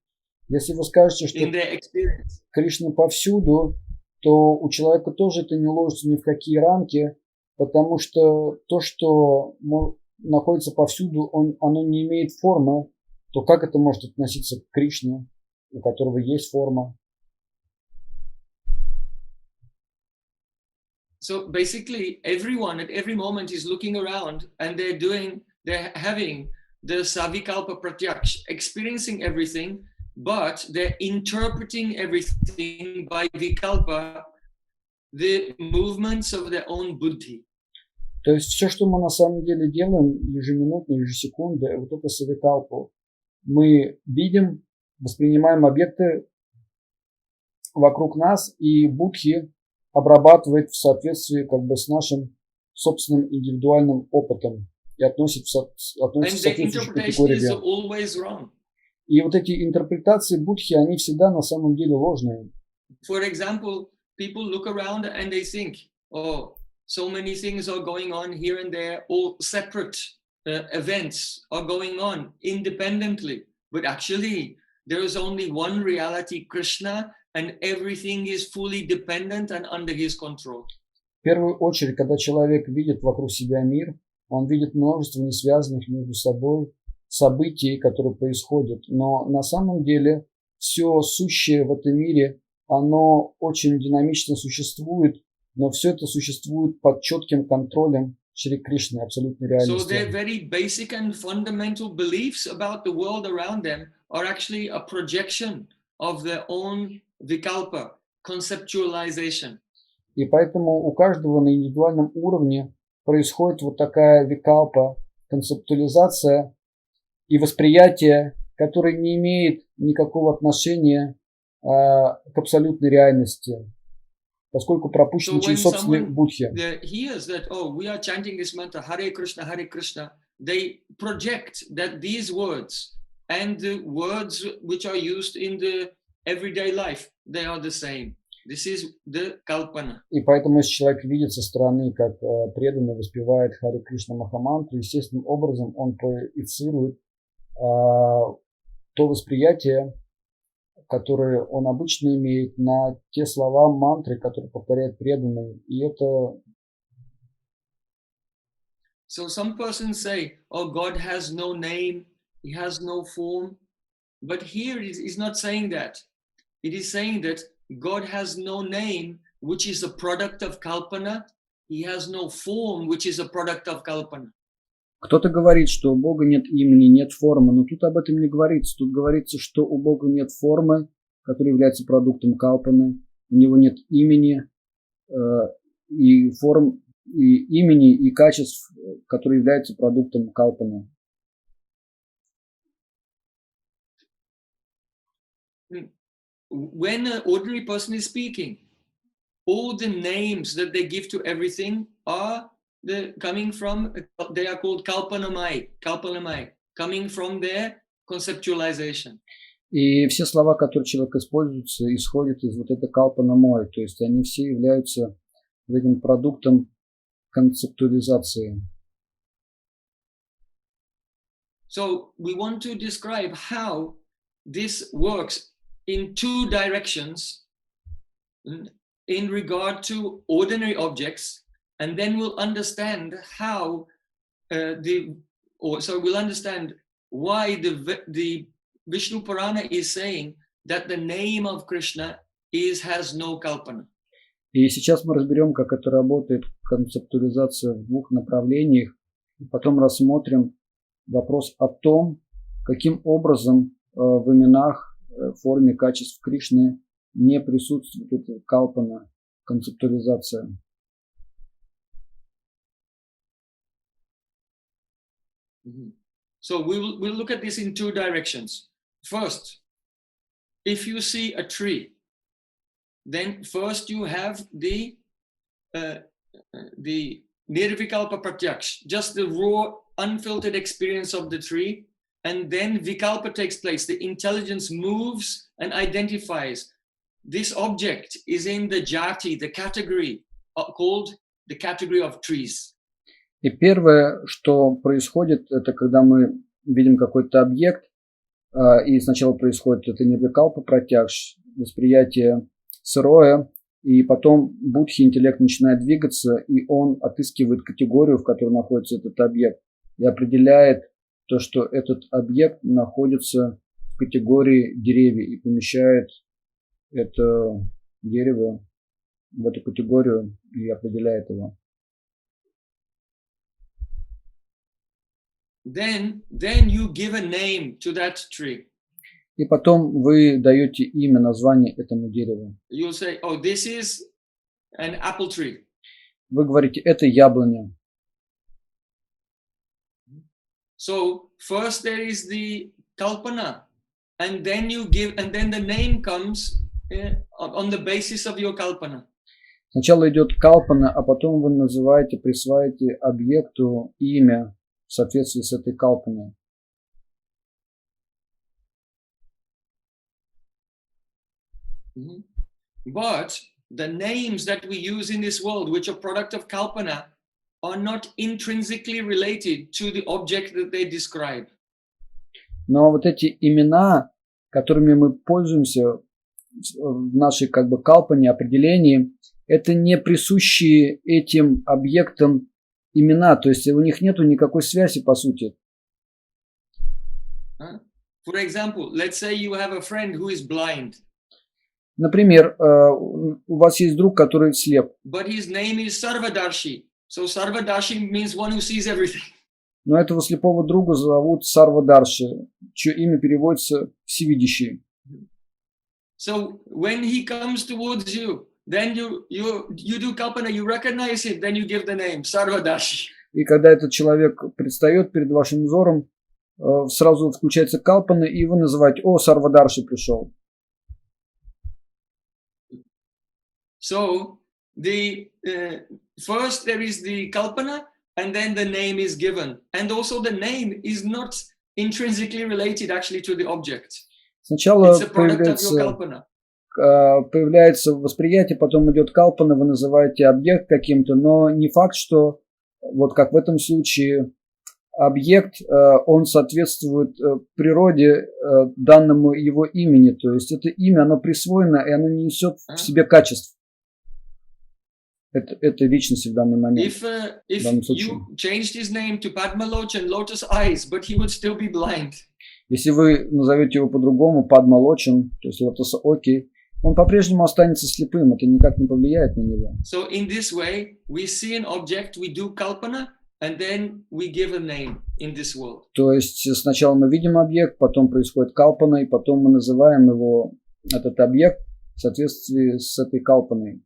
Если вы скажете, что In their experience. Кришна повсюду, то у человека тоже это не ложится ни в какие рамки, потому что то, что находится повсюду, оно не имеет формы, то как это может относиться к Кришне, у которого есть форма? So basically, everyone at every moment is looking around and they're having the Savikalpa Pratyaksh, experiencing everything, but they're interpreting everything by Vikalpa, the movements of their own buddhi. То есть все, что мы на самом деле делаем ежеминутно, ежесекунды, вот это савикалпу. Мы видим, воспринимаем объекты вокруг нас, и будхи обрабатывает в соответствии как бы с нашим собственным индивидуальным опытом и относится к соответствующей категории. И вот эти интерпретации будхи, они всегда на самом деле ложные. For example, people look around and they think, oh, so many things are going on here and there, all separate events are going on independently, but actually there is only one reality, Krishna, and everything is fully dependent and under his control. В первую очередь, когда человек видит вокруг себя мир, он видит множество несвязанных между собой событий, которые происходят. Но на самом деле все сущее в этом мире, оно очень динамично существует, но все это существует под четким контролем Шри Кришны, абсолютной реальности. So their very basic and fundamental beliefs about the world around them are actually a projection of their own vikalpa, conceptualization. И поэтому у каждого на индивидуальном уровне происходит вот такая викалпа, концептуализация и восприятие, которое не имеет никакого отношения к абсолютной реальности, поскольку пропущены через собственные будхи. Hears that, oh, we are chanting this mantra, Hare Krishna, they project that these words and the words which are used in the everyday life, they are the same. This is the kalpana. И поэтому, если человек видит со стороны, как преданный воспевает Харе Кришна Махамантру, естественным образом он проецирует то восприятие, которое он обычно имеет, на те слова мантры, которые повторяет преданный. И это... So some persons say, oh, God has no name, he has no form. But here he's not saying that. It is saying that God has no name, which is a product of kalpana. He has no form, which is a product of kalpana. Кто-то говорит, что у Бога нет имени, нет формы, но тут об этом не говорится. Тут говорится, что у Бога нет формы, которая является продуктом калпаны, у него нет имени и форм, и имени, и качеств, которые являются продуктом калпаны. When an ordinary person is speaking, all the names that they give to everything are coming from, they are called kalpanamai, coming from their conceptualization. И все слова, которые человек использует, исходят из вот этой калпанамой, то есть они все являются этим продуктом концептуализации. So we want to describe how this works in two directions. in regard to ordinary objects, and then we'll understand how we'll understand why the Vishnu Purana is saying that the name of Krishna has no kalpana. И сейчас мы разберем, как это работает, концептуализация в двух направлениях, и потом рассмотрим вопрос о том, каким образом в именах, в форме качеств Кришны не присутствует эта калпана, концептуализация. So we'll look at this in two directions. First, if you see a tree, then first you have the nirvikalpa pratyaksh, just the raw, unfiltered experience of the tree, and then vikalpa takes place. The intelligence moves and identifies this object is in the jati, the category called the category of trees. И первое, что происходит, это когда мы видим какой-то объект, и сначала происходит это нирвикалпа пратякш, восприятие сырое, и потом будхи, интеллект начинает двигаться, и он отыскивает категорию, в которой находится этот объект, и определяет то, что этот объект находится в категории деревья, и помещает это дерево в эту категорию и определяет его. Then you give a name to that tree. И потом вы даете имя, название этому дереву. You'll say, oh, this is an apple tree. Вы говорите, это яблоня. So first there is the kalpana, and then you give, and then the name comes on the basis of your kalpana. Сначала идет калпана, а потом вы называете, присваиваете объекту имя в соответствии с этой калпаной. But the names that we use in this world, which are product of kalpana, are not intrinsically related to the object that they describe. Но вот эти имена, которыми мы пользуемся в нашей калпане, определении, это не присущие этим объектам имена, то есть у них нету никакой связи по сути. For example, let's say you have a friend who is blind. Например, у вас есть друг, который слеп. But his name is Sarvadarshi. So Sarvadarshi means one who sees everything. Но этого слепого друга зовут Сарвадарши, чье имя переводится «всевидящий». So when he comes towards you, then you do kalpana, you recognize it, then you give the name Sarvadarshi. И когда этот человек предстает перед вашим взором, сразу включается калпана, и вы называете: «О, Сарвадарши пришел». So first there is the kalpana, and then the name is given, and also the name is not intrinsically related actually to the object. Сначала появляется восприятие, потом идет калпана, вы называете объект каким-то, но не факт, что вот как в этом случае объект, он соответствует природе данному его имени, то есть это имя, оно присвоено, и оно не несет в себе качеств этой личности в данный момент. If you changed his name to Padmalochan, lotus eyes, but he would still be blind. Если вы назовете его по-другому, Падмалочин, то есть лотоса оки, он по-прежнему останется слепым, это никак не повлияет на него. So in this way, we see an object, we do kalpana, and then we give a name in this world. То есть сначала мы видим объект, потом происходит калпана, и потом мы называем его, этот объект, в соответствии с этой калпаной.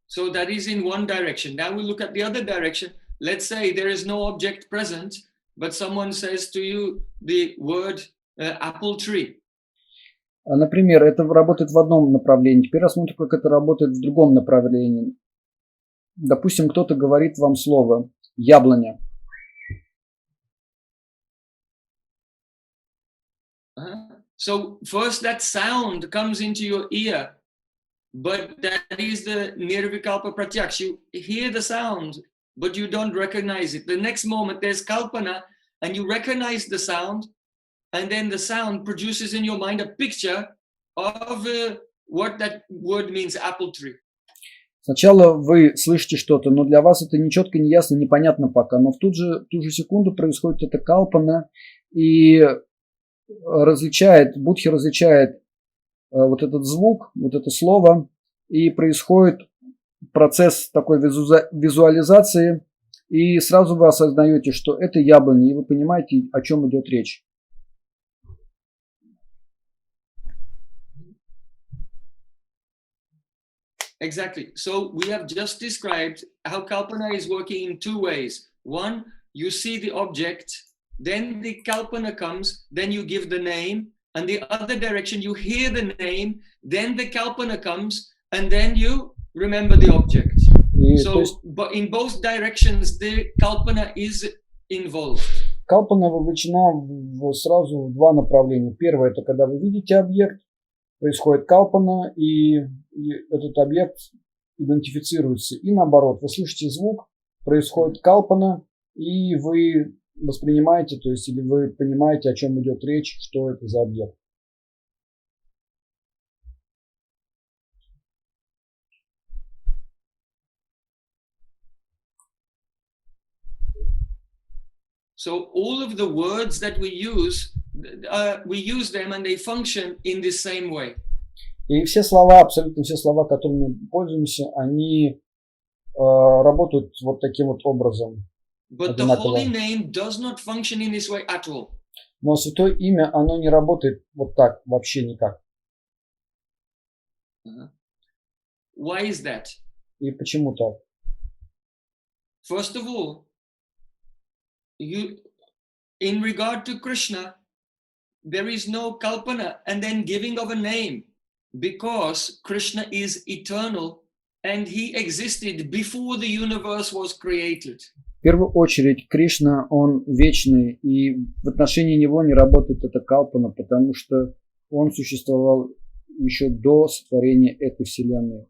So that is in one direction. Now we look at the other direction. Let's say there is no object present, but someone says to you the word apple tree. Например, это работает в одном направлении. Теперь рассмотрим, как это работает в другом направлении. Допустим, кто-то говорит вам слово «яблоня». So first that sound comes into your ear, but that is the nirvikalpa pratyaksh. You hear the sound, but you don't recognize it. The next moment there's kalpana, and you recognize the sound, and then the sound produces in your mind a picture of what that word means, apple tree. Сначала вы слышите что-то, но для вас это не четко, не ясно, непонятно пока. Но в ту же секунду происходит эта калпана, и Будхи различает вот этот звук, вот это слово, и происходит процесс такой визуализации, и сразу вы осознаете, что это яблони, и вы понимаете, о чем идет речь. Exactly. So we have just described how Kalpana is working in two ways. One, you see the object, then the Kalpana comes, then you give the name, and the other direction you hear the name, then the Kalpana comes, and then you remember the object. So, but in both directions, the Kalpana is involved. Калпана вовлечена сразу в два направления. Первое, это когда вы видите объект, происходит калпана, и этот объект идентифицируется. И наоборот, вы слышите звук, происходит калпана, и вы воспринимаете, то есть, или вы понимаете, о чем идет речь, что это за объект. So all of the words that we use them and they function in the same way. И все слова, абсолютно все слова, которыми мы пользуемся, они работают вот таким вот образом. But the holy name does not function in this way at all. Но святое имя, оно не работает вот так, вообще никак. Why is that? И почему так? First of all, in regard to Krishna, there is no kalpana and then giving of a name, because Krishna is eternal and he existed before the universe was created. В первую очередь, Кришна, он вечный, и в отношении него не работает эта калпана, потому что он существовал еще до сотворения этой вселенной.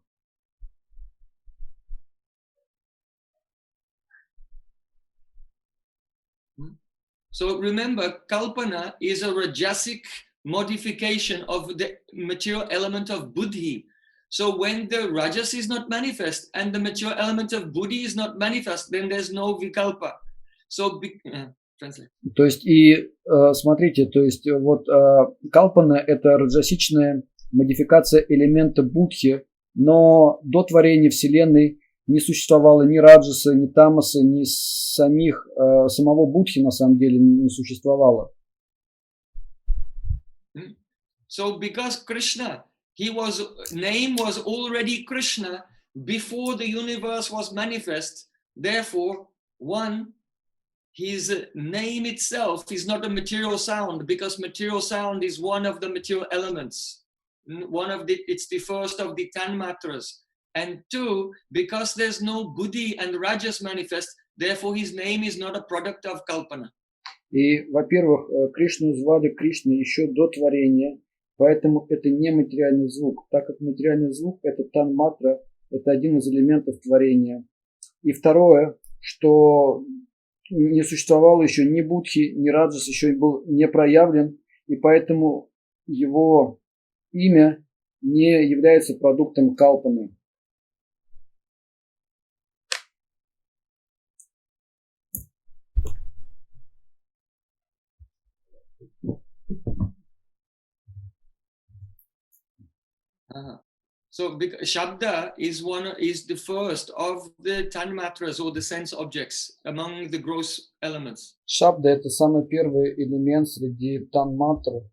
So remember, kalpana is a rajasic modification of the material element of buddhi. So when the rajas is not manifest and the material element of buddhi is not manifest, then there's no vikalpa. So translate. То есть смотрите, то есть вот калпана это раджасичная модификация элемента будхи, но до творения вселенной не существовало ни раджаса, ни тамаса, ни самого будхи на самом деле не существовало. So because Krishna, name was already Krishna before the universe was manifest, therefore his name itself is not a material sound, because material sound is one of the material elements. It's the first of the tanmatras. And two, because there's no buddhi and rajas manifest, therefore his name is not a product of kalpana. И, во-первых, Кришну звали Кришной еще до творения, поэтому это не материальный звук, так как материальный звук это танматра, это один из элементов творения. И второе, что не существовало еще ни будхи, ни раджас, еще был не проявлен, и поэтому его имя не является продуктом калпаны. So Shabda is the first of the tanmatras or the sense objects among the gross elements. Шабда это самый первый элемент среди танматр,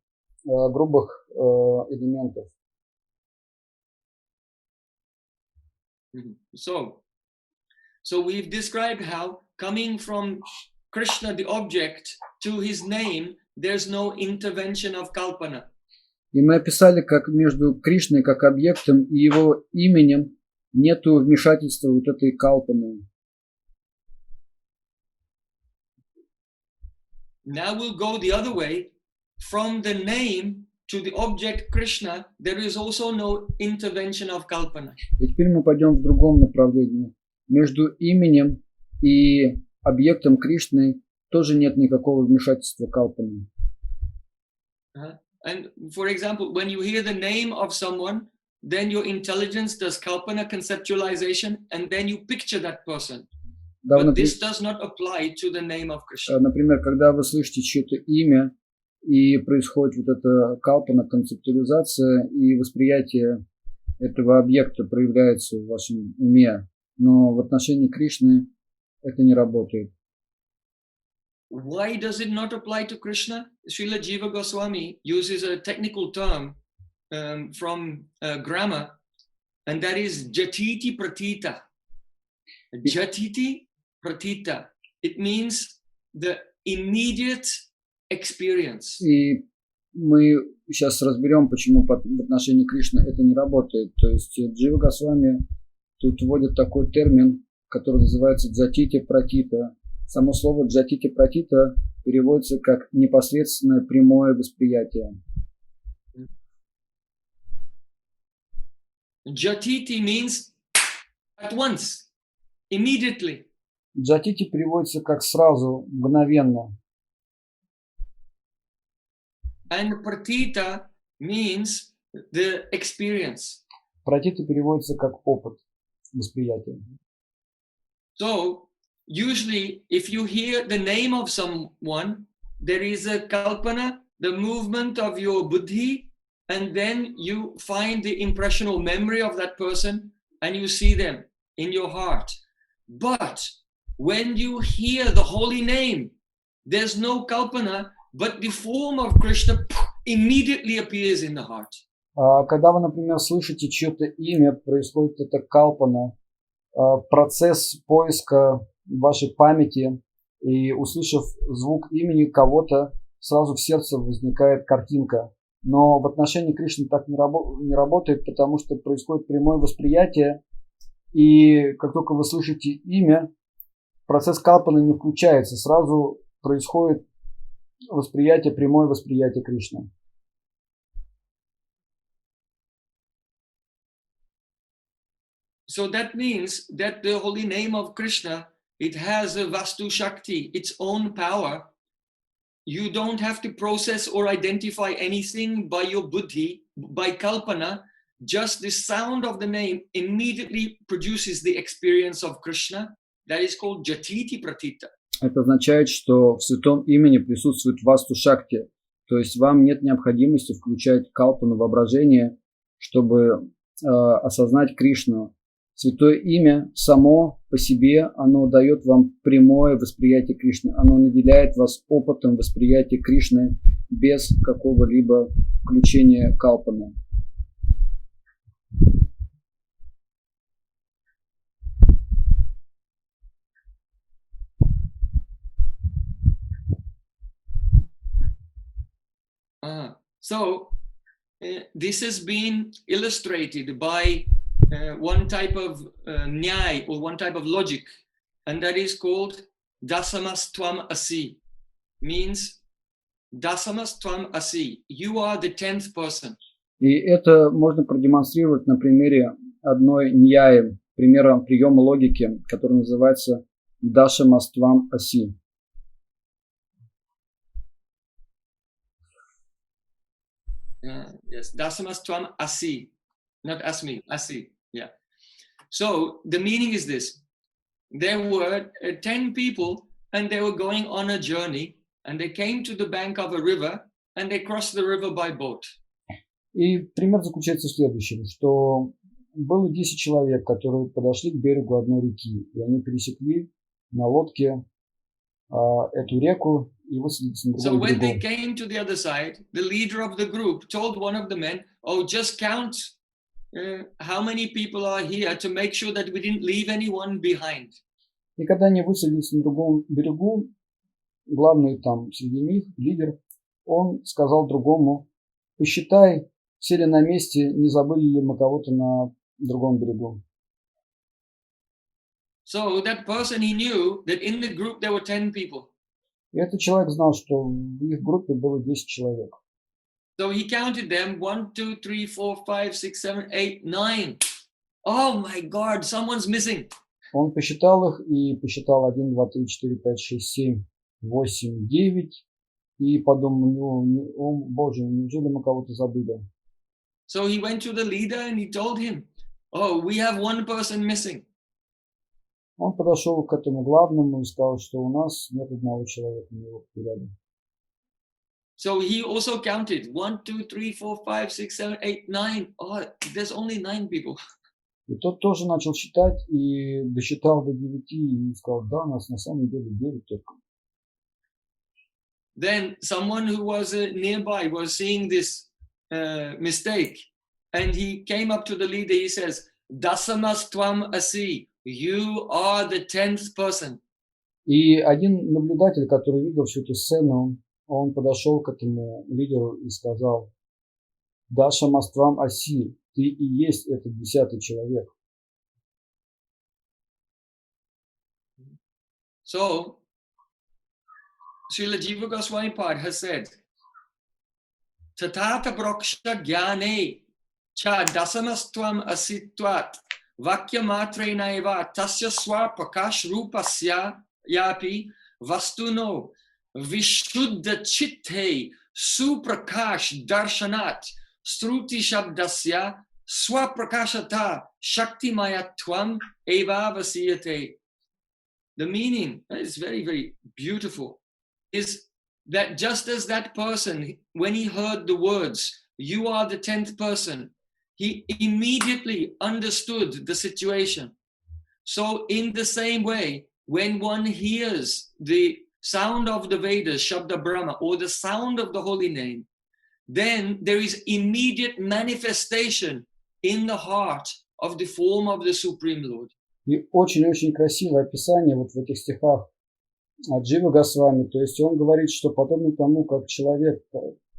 грубых элементов. So we've described how coming from Krishna, the object, to his name, there's no intervention of kalpana. И мы описали, как между Кришной как объектом и его именем нету вмешательства вот этой калпаны. Now we'll go the other way. From the name to the object Krishna, there is also no intervention of kalpana. И теперь мы пойдем в другом направлении. Между именем и объектом Кришны тоже нет никакого вмешательства калпаны. And for example, when you hear the name of someone, then your intelligence does kalpana conceptualization, and then you picture that person. Да, But this does not apply to the name of Krishna. например, когда вы слышите чье-то имя, и происходит вот эта калпана, концептуализация, и восприятие этого объекта проявляется в вашем уме, но в отношении Кришны это не работает. Why does it not apply to Krishna? Srila Jiva Goswami uses a technical term from grammar, and that is jatiti pratita. Jatiti pratita. It means the immediate experience. И мы сейчас разберем, почему в отношении Кришны это не работает. То есть Джива Госвами тут вводит такой термин, который называется джатити пратита. Само слово джатити пратита переводится как непосредственное прямое восприятие. Jatiti means at once, immediately. Джатити переводится как сразу, мгновенно. And pratita means the experience. Пратита переводится как опыт, восприятие. So, usually, if you hear the name of someone, there is a kalpana, the movement of your buddhi, and then you find the impressional memory of that person, and you see them in your heart. But when you hear the holy name, there's no kalpana, but the form of Krishna immediately appears in the heart. Когда вы, например, слышите чье-то имя, происходит это калпана, процесс поиска вашей памяти, и услышав звук имени кого-то, сразу в сердце возникает картинка. Но в отношении Кришны так не работает, потому что происходит прямое восприятие, и как только вы слышите имя, процесс калпаны не включается, сразу происходит восприятие, прямое восприятие Кришны. So that means that the holy name of Krishna, it has a Vastu Shakti, its own power. You don't have to process or identify anything by your buddhi, by kalpana. Just the sound of the name immediately produces the experience of Krishna. That is called jatiti pratita. Это означает, что в святом имени присутствует Васту Шакти. То есть вам нет необходимости включать калпану воображение, чтобы осознать Кришну. Святое имя само по себе, оно дает вам прямое восприятие Кришны. Оно наделяет вас опытом восприятия Кришны без какого-либо включения калпаны. So this has been illustrated by one type of nyai, or one type of logic, and that is called dasamas tvam asi. Means dasamas tvam asi. You are the 10th person. И это можно продемонстрировать на примере одной ньяи, примера приема логики, который называется дашамас твам аси. Yes, dasamas tvam asi, not asmi, asi. Yeah. So the meaning is this: there were 10 people, and they were going on a journey, and they came to the bank of a river, and they crossed the river by boat. И пример заключается в следующем, что было 10 человек, которые подошли к берегу одной реки, и они пересекли на лодке эту реку и высадились на другом So when they берегу. came to the other side, the leader of the group told one of the men, "Oh, just count how many people are here to make sure that we didn't leave anyone behind." И когда они высадились на другом берегу, главный там среди них, лидер, он сказал другому: посчитай, все ли на месте, не забыли ли мы кого-то на другом берегу. So that person, he knew that in the group there were 10 people. И этот человек знал, что в их группе было 10 человек. So he counted them: 1, 2, 3, 4, 5, 6, 7, 8, 9. Oh my God, someone's missing. Он посчитал их и посчитал 1, 2, 3, 4, 5, 6, 7, 8, 9 и подумал: о боже, неужели мы кого-то забыли? So he went to the leader and he told him, oh, we have one person missing. Он подошел к этому главному и сказал, что у нас нет одного человека на его рядом. So he also counted 1, 2, 3, 4, 5, 6, 7, 8, 9. Oh, there's only 9 people. И тот тоже начал считать и досчитал до 9 и сказал, да, нас на самом деле 9 только. Then someone who was nearby was seeing this mistake, and he came up to the leader. He says, Dasamastvam asi, you are the 10th person. И один наблюдатель, который видел всю эту сцену, он подошел к этому лидеру и сказал, Даша Маствам Аси, ты и есть этот 10-й человек. So, Srila Jiva Goswami Pad has said, Tatata Broksha Gyane Cha Dasamastvam Asitvat Vakya Matre Naiva Tasya Swa Prakash Rupasya Yapi Vastuno Vishuddha Chitte Suprakash Darshanat Struti Shabdasya Swaprakashata Shakti Mayatvam Eva Vasiyate. The meaning is very, very beautiful, is that just as that person, when he heard the words, you are the 10th person, he immediately understood the situation. So in the same way, when one hears the sound of the Vedas, Shabda Brahma, or the sound of the holy name, then there is immediate manifestation in the heart of the form of the Supreme Lord. И очень-очень красивое описание вот в этих стихах от Дживы Госвами. То есть он говорит, что подобно тому, как человек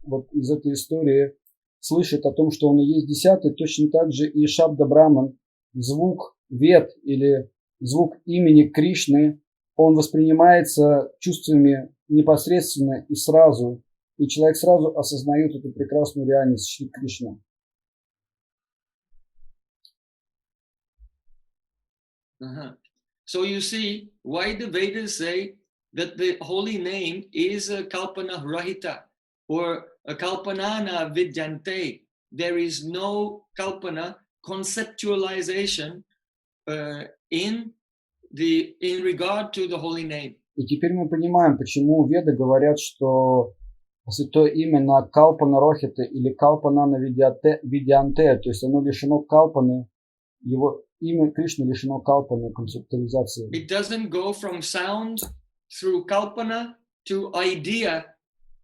вот из этой истории слышит о том, что он и есть 10-й, точно так же и Шабда Браман, звук Вед или звук имени Кришны, он воспринимается чувствами непосредственно и сразу. И человек сразу осознает эту прекрасную реальность Шри Кришны. So you see why the Vedas say that the holy name is a kalpana rahita or a kalpanana vidyante. There is no kalpana conceptualization in regard to the holy name. И теперь мы понимаем, почему Веды говорят, что святое имя на калпана рохита или калпанана видянте, то есть оно лишено калпаны, его имя Кришны лишено калпаны, концептуализации. It doesn't go from sound through kalpana to idea.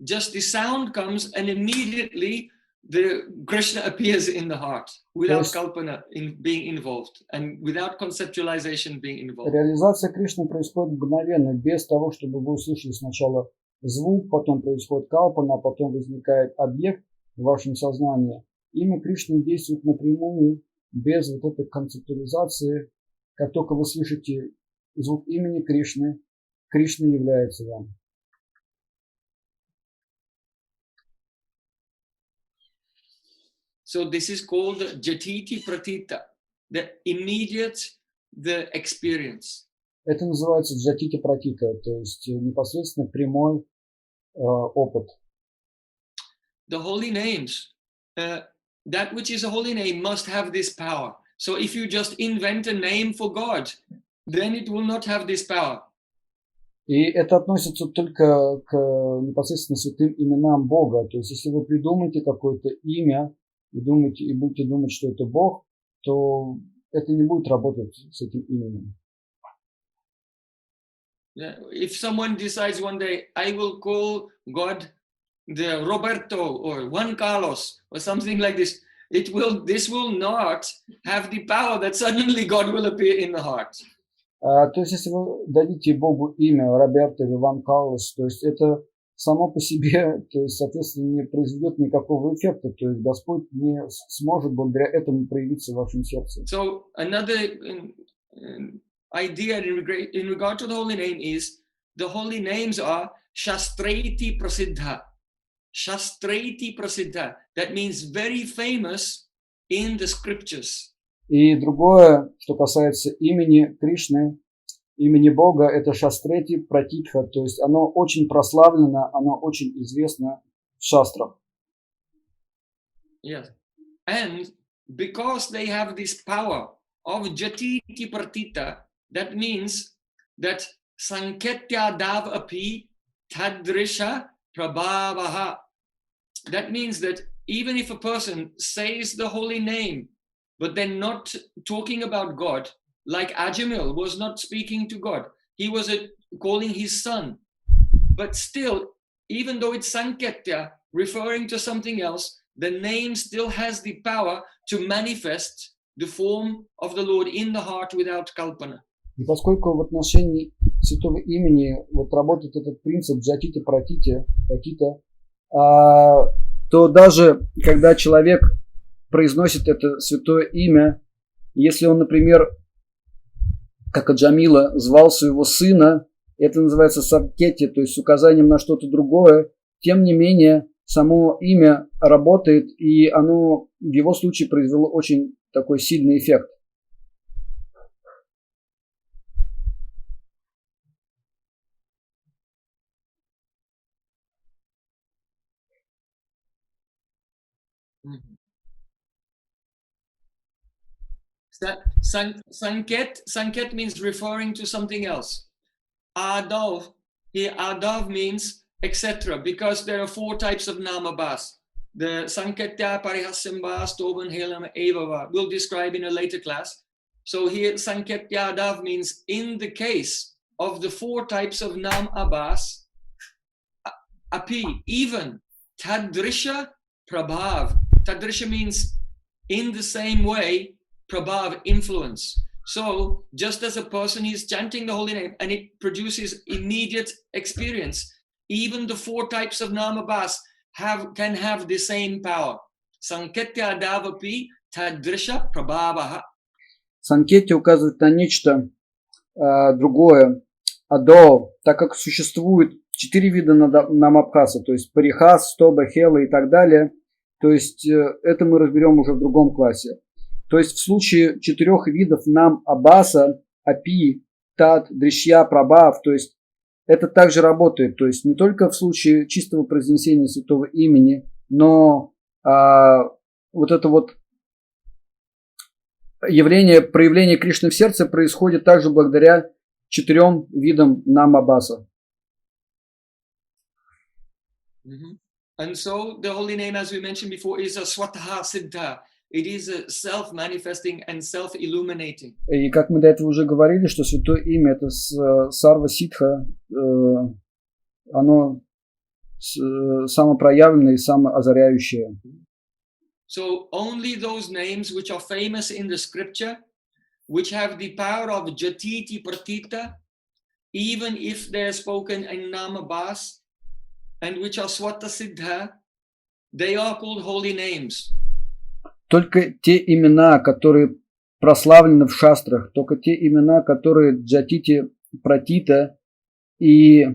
Just the sound comes and immediately the Krishna appears in the heart without kalpana being involved and without conceptualization being involved. Реализация Кришны происходит мгновенно, без того, чтобы вы услышали сначала звук, потом происходит калпана, а потом возникает объект в вашем сознании. Имя Кришны действует напрямую, без вот этой концептуализации. Как только вы слышите звук имени Кришны, Кришна является вам. So this is called jatiti pratita, the immediate, the experience. Это называется джатити пратита, то есть непосредственно прямой опыт. The holy names, that which is a holy name must have this power. So if you just invent a name for God, then it will not have this power. И это относится только к непосредственно святым именам Бога. То есть если вы придумаете какое-то имя и будете думать, что это Бог, то это не будет работать с этим именем. If someone decides one day, I will call God the Roberto or Juan Carlos or something like this, this will not have the power that suddenly God will appear in the heart. То есть если вы дадите Богу имя Роберто или Ван Карлос, то есть это само по себе, то есть соответственно не произведет никакого эффекта, то есть Господь не сможет благодаря этому проявиться в вашем сердце. So another idea in regard to the holy name is the holy names are Shastreti Prasiddha. Shastreti Prasiddha. That means very famous in the scriptures. И другое, что касается имени Кришны, имени Бога, это Шастрети Пратитха, то есть оно очень прославлено, оно очень известно в шастрах. Yes. And because they have this power of jatiti pratita, that means that sanketya dav api tadrisha prabhavaha. That means that even if a person says the holy name, but they're not talking about God, like Ajamil was not speaking to God, he was calling his son. But still, even though it's Sanketya, referring to something else, the name still has the power to manifest the form of the Lord in the heart without kalpana. И поскольку в отношении святого имени вот работает этот принцип джатити пратити, то даже когда человек произносит это святое имя, если он, например, как Аджамила, звал своего сына, это называется сабкети, то есть с указанием на что-то другое, тем не менее, само имя работает, и оно в его случае произвело очень такой сильный эффект. Sanket means referring to something else. Adav, here Adav means etc. Because there are 4 types of namabas. The Sanketya, Parihasyamba, Stoban, Helam, Evava. We'll describe in a later class. So here Sanketya Adav means in the case of the 4 types of namabas, api, even Tadrisha Prabhav. Tadrisha means in the same way, Prabhav, influence. So just as a person is chanting the holy name and it produces immediate experience, even the 4 types of namabas can have the same power. Sanketya Adavapi Tadrisha Prabhavaha. Санкетти указывает на нечто другое. Адо, так как существует 4 вида намабхаса, то есть парихас, стоба, хела и так далее, то есть это мы разберем уже в другом классе. То есть в случае 4 видов нам-абаса, апи, тат, дришья, прабхав, то есть это также работает. То есть не только в случае чистого произнесения святого имени, но вот это вот проявление Кришны в сердце происходит также благодаря 4 видам нам-абаса. And so the holy name, as we mentioned before, is a swataha siddha. It is a self-manifesting and self-illuminating. И как мы до этого уже говорили, что святое имя это сарва ситха, оно самопроявленное и самоозаряющее. So only those names which are famous in the scripture, which have the power of jatiti pratita, even if they're spoken in namabas, and which are swata siddha, they are called holy names. Только те имена, которые прославлены в шастрах, только те имена, которые джатити пратита и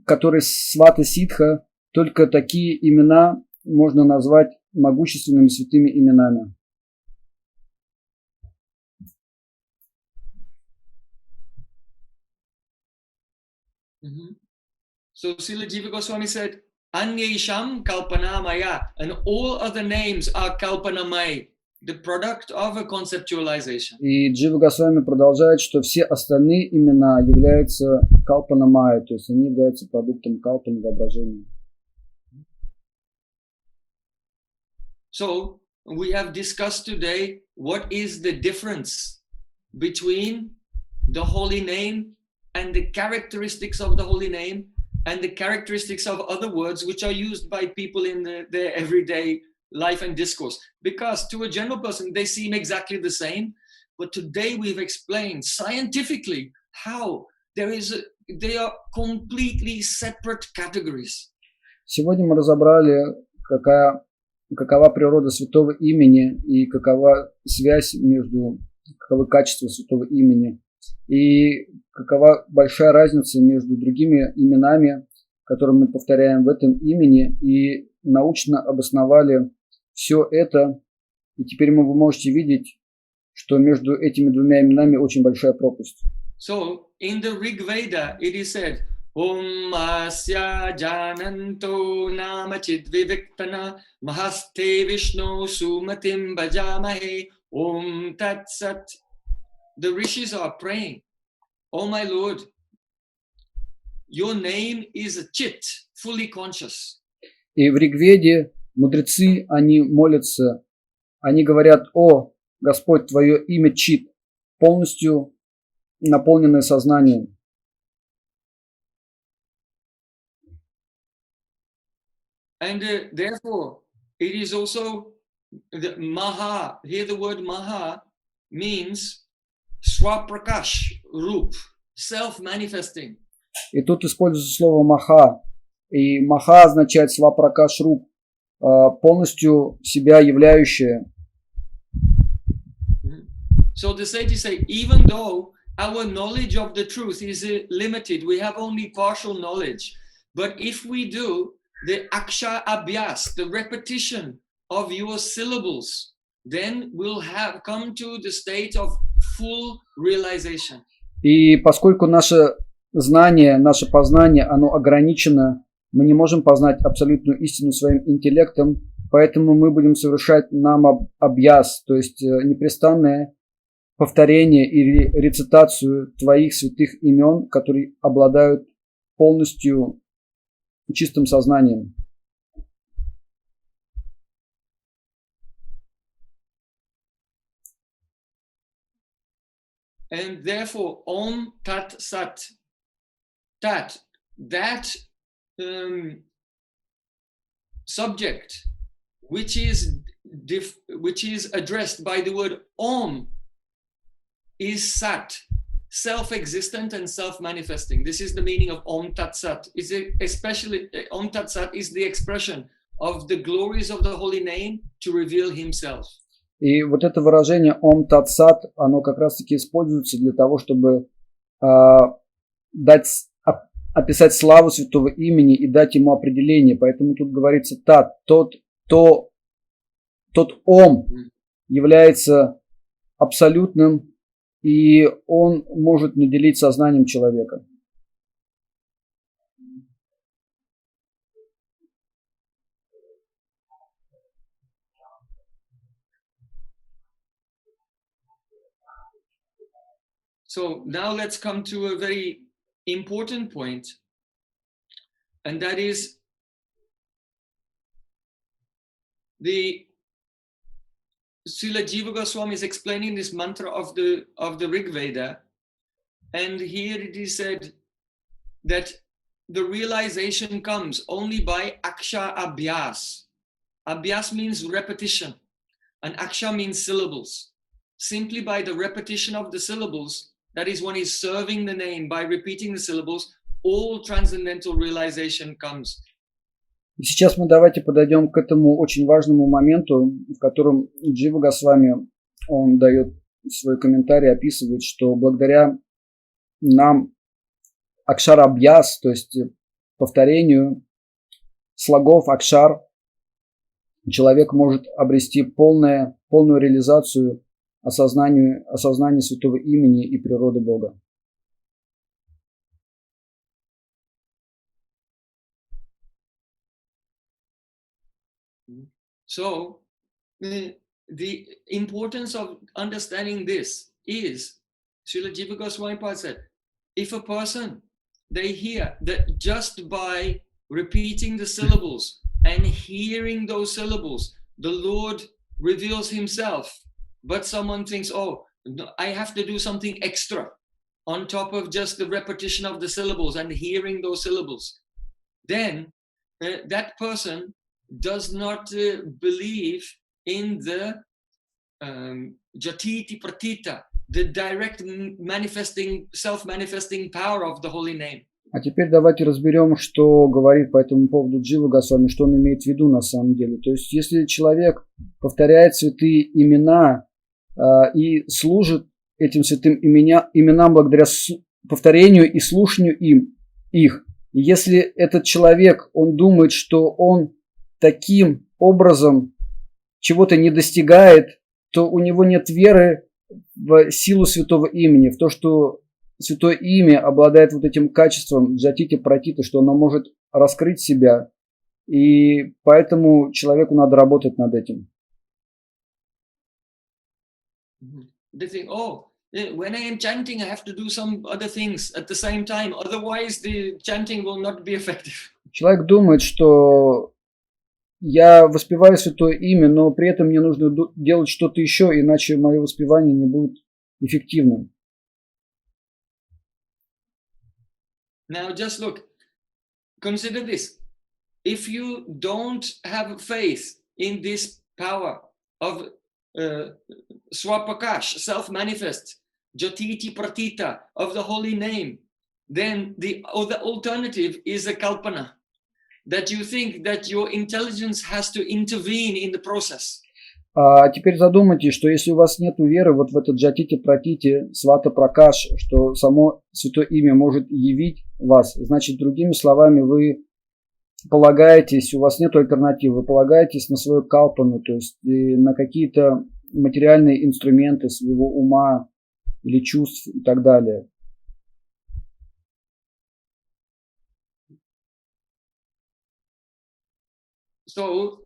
которые свата ситха, только такие имена можно назвать могущественными святыми именами. So Srila Jiva Goswami said, Anyesham kalpanamaya, and all other names are kalpanamaya, the product of a conceptualization. И Джива Госвами продолжает, что все остальные имена являются калпанамая, то есть они являются продуктом калпана воображения. So we have discussed today what is the difference between the holy name and the characteristics of the holy name and the characteristics of other words which are used by people in their everyday life and discourse. Because to a general person, they seem exactly the same. But today we've explained scientifically how they are completely separate categories. Сегодня мы разобрали, какова природа святого имени и какова связь каковы качества святого имени. И какова большая разница между другими именами, которые мы повторяем в этом имени, и научно обосновали все это. И теперь вы можете видеть, что между этими 2 именами очень большая пропасть. So in the Rig Veda it is said, Om asya jananto nama-tttva mahaste Vishnu sumatim bhajamahe. Om tat sat. The rishis are praying, oh my Lord, your name is Chit, fully conscious. И в Ригведе мудрецы, они молятся, они говорят: «О, Господь, Твое имя Чит, полностью наполненное сознанием». And therefore, it is also the Maha. Here the word Maha means Swaprakash, Rup, self-manifesting. И тут используется слово «маха». И «маха» означает «свапракаш руп», полностью себя являющее. So the sages say, even though our knowledge of the truth is limited, we have only partial knowledge. But if we do the aksha abhyas, the repetition of your syllables, then we'll have come to the state of full realization. И поскольку наше знание, наше познание, оно ограничено, мы не можем познать абсолютную истину своим интеллектом, поэтому мы будем совершать нама-абьяс, то есть непрестанное повторение и рецитацию Твоих святых имен, которые обладают полностью чистым сознанием. And therefore, Om Tat Sat, that subject, which is addressed by the word Om, is Sat, self-existent and self-manifesting. This is the meaning of Om Tat Sat. Especially Om Tat Sat is the expression of the glories of the holy name to reveal himself. И вот это выражение Ом Тат Сат, оно как раз-таки используется для того, чтобы описать славу святого имени и дать ему определение. Поэтому тут говорится Тат, тот Ом является абсолютным, и он может наделить сознанием человека. So now let's come to a very important point, and that is the Srila Jiva Goswami is explaining this mantra of the Rig Veda, and here it is said that the realization comes only by aksha abhyas. Abhyas means repetition, and aksha means syllables. Simply by the repetition of the syllables, that is, one is serving the name by repeating the syllables, all transcendental realization comes. И сейчас мы давайте подойдем к этому очень важному моменту, в котором Джива Госвами, он дает свой комментарий, описывает, что благодаря нам акшар абьяс, то есть повторению слогов акшар, человек может обрести полную реализацию осознания святого имени и природы Бога. So, the importance of understanding this is, Srila Jiva Goswami said, if a person, they hear that just by repeating the syllables and hearing those syllables, the Lord reveals himself, but someone thinks, oh, I have to do something extra on top of just the repetition of the syllables and hearing those syllables, then that person does not believe in the jatiti pratita, the direct manifesting, self-manifesting power of the holy name. А теперь давайте разберем, что говорит по этому поводу Джива Госвами, что он имеет в виду на самом деле. То есть, если человек повторяет святые имена и служит этим святым именам благодаря повторению и слушанию их, и если этот человек, он думает, что он таким образом чего-то не достигает, то у него нет веры в силу святого имени, в то, что Святое имя обладает вот этим качеством джатити пратиты, что оно может раскрыть себя, и поэтому человеку надо работать над этим. They think, oh, when I am chanting, I have to do some other things at the same time. Otherwise, the chanting will not be effective. Человек думает, что я воспеваю святое имя, но при этом мне нужно делать что-то еще, иначе мое воспевание не будет эффективным. Now, just look, consider this. If you don't have faith in this power of Swapakash, self-manifest, Jatiti Pratita of the holy name, then the alternative is a kalpana, that you think that your intelligence has to intervene in the process. А теперь задумайтесь, что если у вас нет веры вот в этот джатити пратити, свата пракаш, что само святое имя может явить вас, значит, другими словами, вы полагаетесь, у вас нет альтернативы, вы полагаетесь на свою калпану, то есть на какие-то материальные инструменты своего ума или чувств и так далее. So,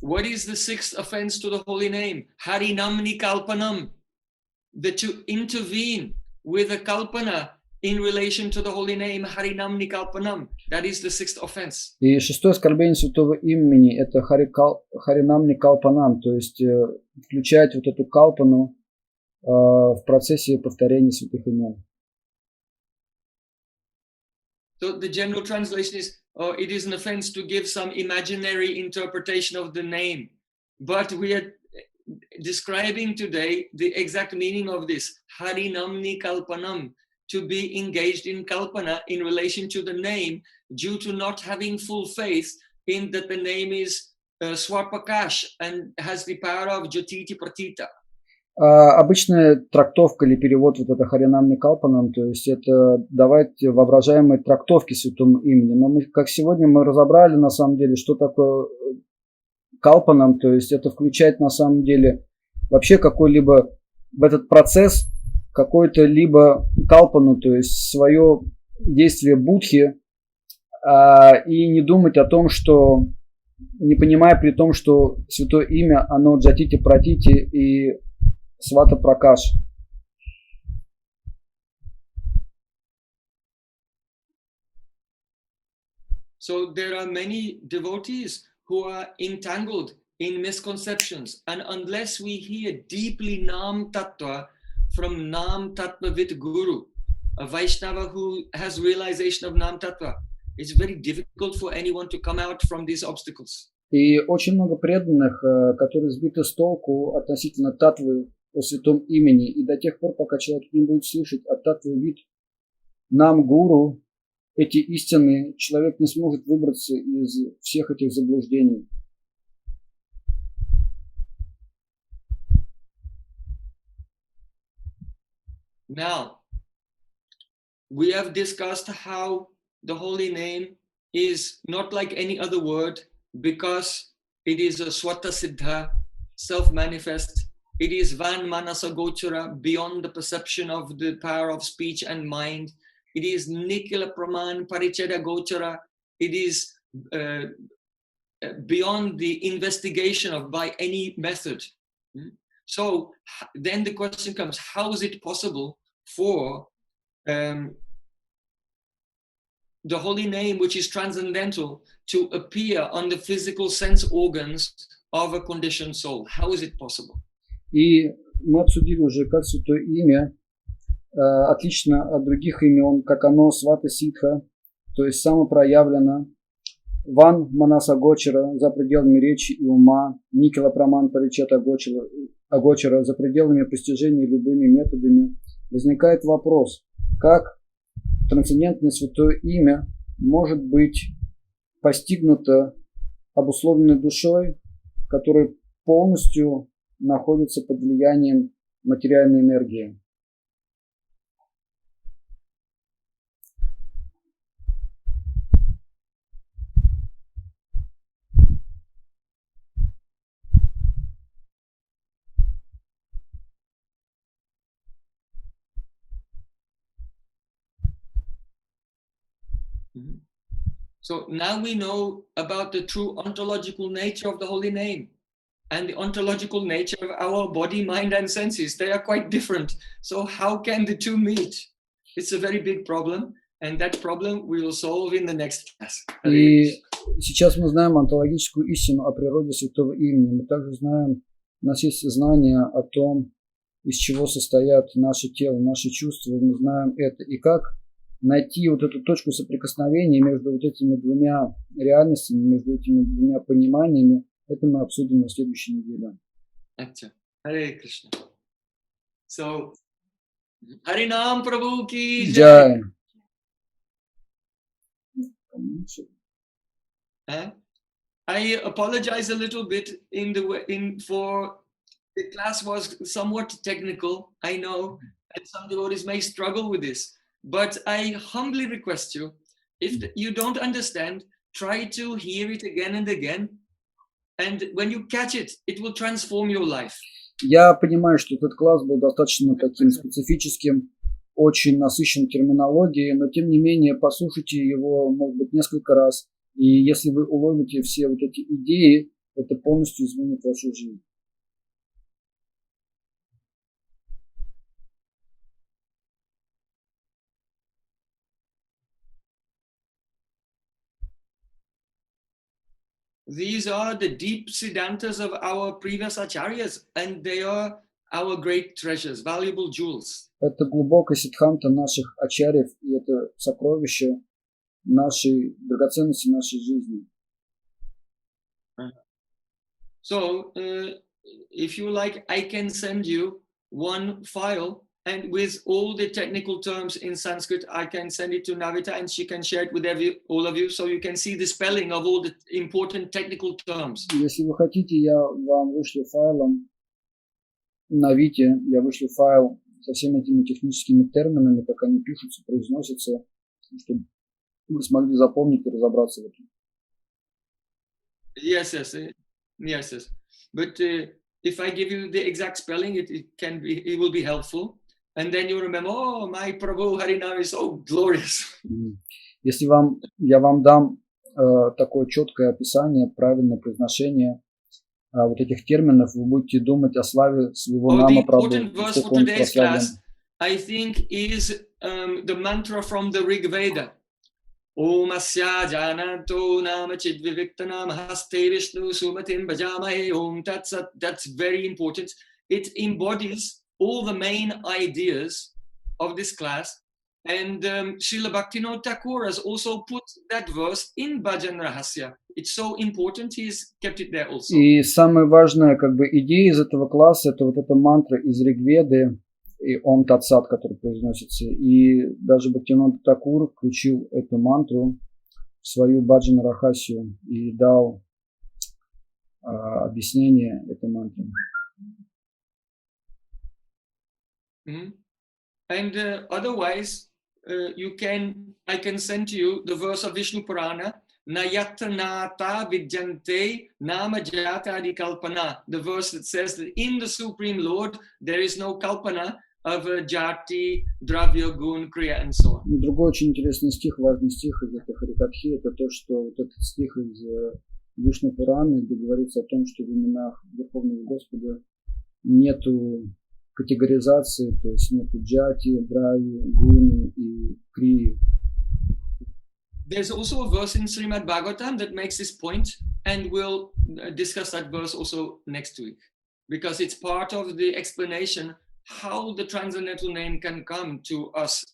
what is the sixth offense to the holy name? Harinamni kalpanam. That to intervene with a kalpana in relation to the holy name, Harinamni kalpanam. That is the sixth offense. И шестое оскорбление святого имени – это харинамни калпанам, то есть включать вот эту калпану в процессе повторения святых имен. So the general translation is, it is an offense to give some imaginary interpretation of the name. But we are describing today the exact meaning of this, Harinamni Kalpanam, to be engaged in Kalpana in relation to the name due to not having full faith in that the name is Swapakash and has the power of Jatiti Pratita. Обычная трактовка или перевод вот это Харинамни Калпанам, то есть это давать воображаемые трактовки святому имени. Но мы, как сегодня мы разобрали на самом деле, что такое Калпанам, то есть это включает на самом деле вообще какой-либо в этот процесс какой-то либо калпану, то есть свое действие будхи, и не думать о том, что не понимая при том, что святое имя, оно джатити пратити и свата пракаш. So there are many devotees who are entangled in misconceptions, and unless we hear deeply Nama-tаттva from Nama-tаттva with Guru, a Vaishnava who has realization of Nama-tаттva, it's very difficult for anyone to come out from these obstacles. И очень много преданных, которые сбиты с толку относительно татвы о святом имени, и до тех пор, пока человек не будет слышать от татвы вид нам гуру эти истины, человек не сможет выбраться из всех этих заблуждений. Now, we have discussed how the holy name is not like any other word because it is a swata siddha, self-manifest. It is van manasa gochara, beyond the perception of the power of speech and mind. It is nikila praman parichada gochara. It is beyond the investigation of by any method. So then the question comes, how is it possible for the holy name, which is transcendental, to appear on the physical sense organs of a conditioned soul? How is it possible? И мы обсудили уже, как святое имя отлично от других имен, как оно свата ситха, то есть самопроявлено, ван манаса гочера, за пределами речи и ума, никела праман паричата агочера, за пределами постижения любыми методами. Возникает вопрос, как трансцендентное святое имя может быть постигнуто обусловленной душой, которая полностью находится под влиянием материальной энергии. Mhm. So now we know about the true ontological nature of the holy name and the ontological nature of our body, mind, and senses. They are quite different. So how can the two meet? It's a very big problem, and that problem we will solve in the next class. И сейчас мы знаем онтологическую истину о природе святого имени. Мы также знаем, у нас есть знание о том, из чего состоят наше тело, наши чувства. Мы знаем это. И как найти вот эту точку соприкосновения между вот этими двумя реальностями, между этими двумя пониманиями, это мы обсудим на следующей неделе. Харе Кришна. So, Harinam Prabhu ki Jai. I apologize a little bit for the class was somewhat technical, I know, and some devotees may struggle with this, but I humbly request you, if you don't understand, try to hear it again and again, and when you catch it, it will transform your life. Я понимаю, что этот класс был достаточно таким специфическим, очень насыщен терминологией, но тем не менее послушайте его, может быть, несколько раз, и если вы уловите все вот эти идеи, это полностью изменит вашу жизнь. These are the deep siddhantas of our previous acharyas, and they are our great treasures, valuable jewels. Это глубокая сиддханта наших ачарьев, и это сокровище нашей драгоценности нашей жизни. So, if you like, I can send you one file, and with all the technical terms in Sanskrit, I can send it to Navita, and she can share it with all of you, so you can see the spelling of all the important technical terms. Если вы хотите, я вам вышлю файлом на Вите, я вышлю файл со всеми этими техническими терминами, как они пишутся, произносятся, чтобы вы смогли запомнить и разобраться в этом. Yes. But if I give you the exact spelling, it will be helpful. And then you remember, oh, my Prabhu Harinam is so glorious. Если я вам дам такое четкое описание, правильное произношение вот этих терминов, вы будете думать о славе своего Нама Прабху. The important verse for today's class, I think, is the mantra from the Rig Veda. Om asya jananto nama chidvivikta nama haste vishnu sumatim bhajamahe om tatsat. That's very important. It embodies all the main ideas of this class. And Srila Bhaktivinoda Thakur has also put that verse in Bhajan Rahasya. It's so important, he's kept it there also. И самая важная идея из этого класса, это вот эта мантра из Ригведы, и Ом Татсат, который произносится. И даже Бхактивинода Тхакур включил эту мантру в свою Баджана Рахасию и дал объяснение этой мантры. And otherwise, I can send to you the verse of Vishnu Purana, Nayatanata Vidyante Nama Jatadi Kalpana, the verse that says that in the Supreme Lord there is no kalpana of jati, dravya, gun, kriya, and so on. Другой очень интересный стих, важный стих из этой Харикатхи, это то, что вот этот стих из Вишну Пураны, где говорится о том, что в именах Верховного Господа нету категоризации, то есть нету джати, драви, гуны и крии. There's also a verse in Srimad Bhagavatam that makes this point, and we'll discuss that verse also next week, because it's part of the explanation how the transcendental name can come to us,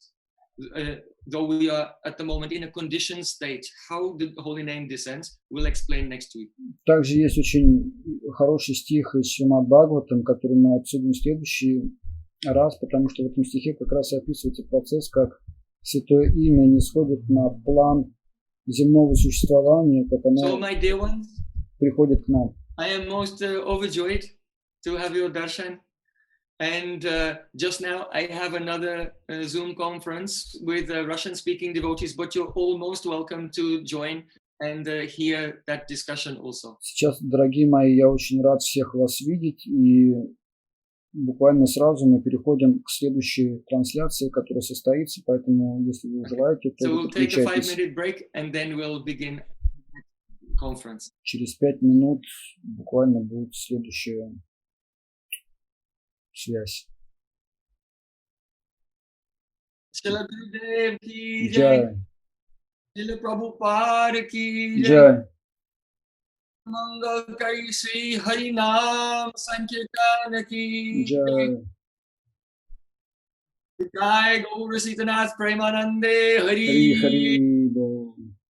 though we are at the moment in a conditioned state. How the holy name descends, we'll explain next week. Также есть очень хороший стих из Шримад Бхагаватам, который мы обсудим в следующий раз, потому что в этом стихе как раз и описывается процесс, как Святое Имя не сходит на план земного существования, как оно приходит к нам. I am most overjoyed to have your darshan. And just now I have another Zoom conference with Russian-speaking devotees, but you're all most welcome to join and hear that discussion also. Сейчас, дорогие мои, я очень рад всех вас видеть, и буквально сразу мы переходим к следующей трансляции, которая состоится, поэтому, если вы желаете, то So we'll take a подключайтесь. 5-minute break and then we'll begin conference. Через 5 минут буквально будет следующая связь. Shila Gurudev ki jai, Джай, Shila Prabhupada ki jai, джай, Mangal Kari Sri Hari Nam Sankirtan ki jai, джай. Jai Gaura Sitanath Premanande Хари, Hari. хари.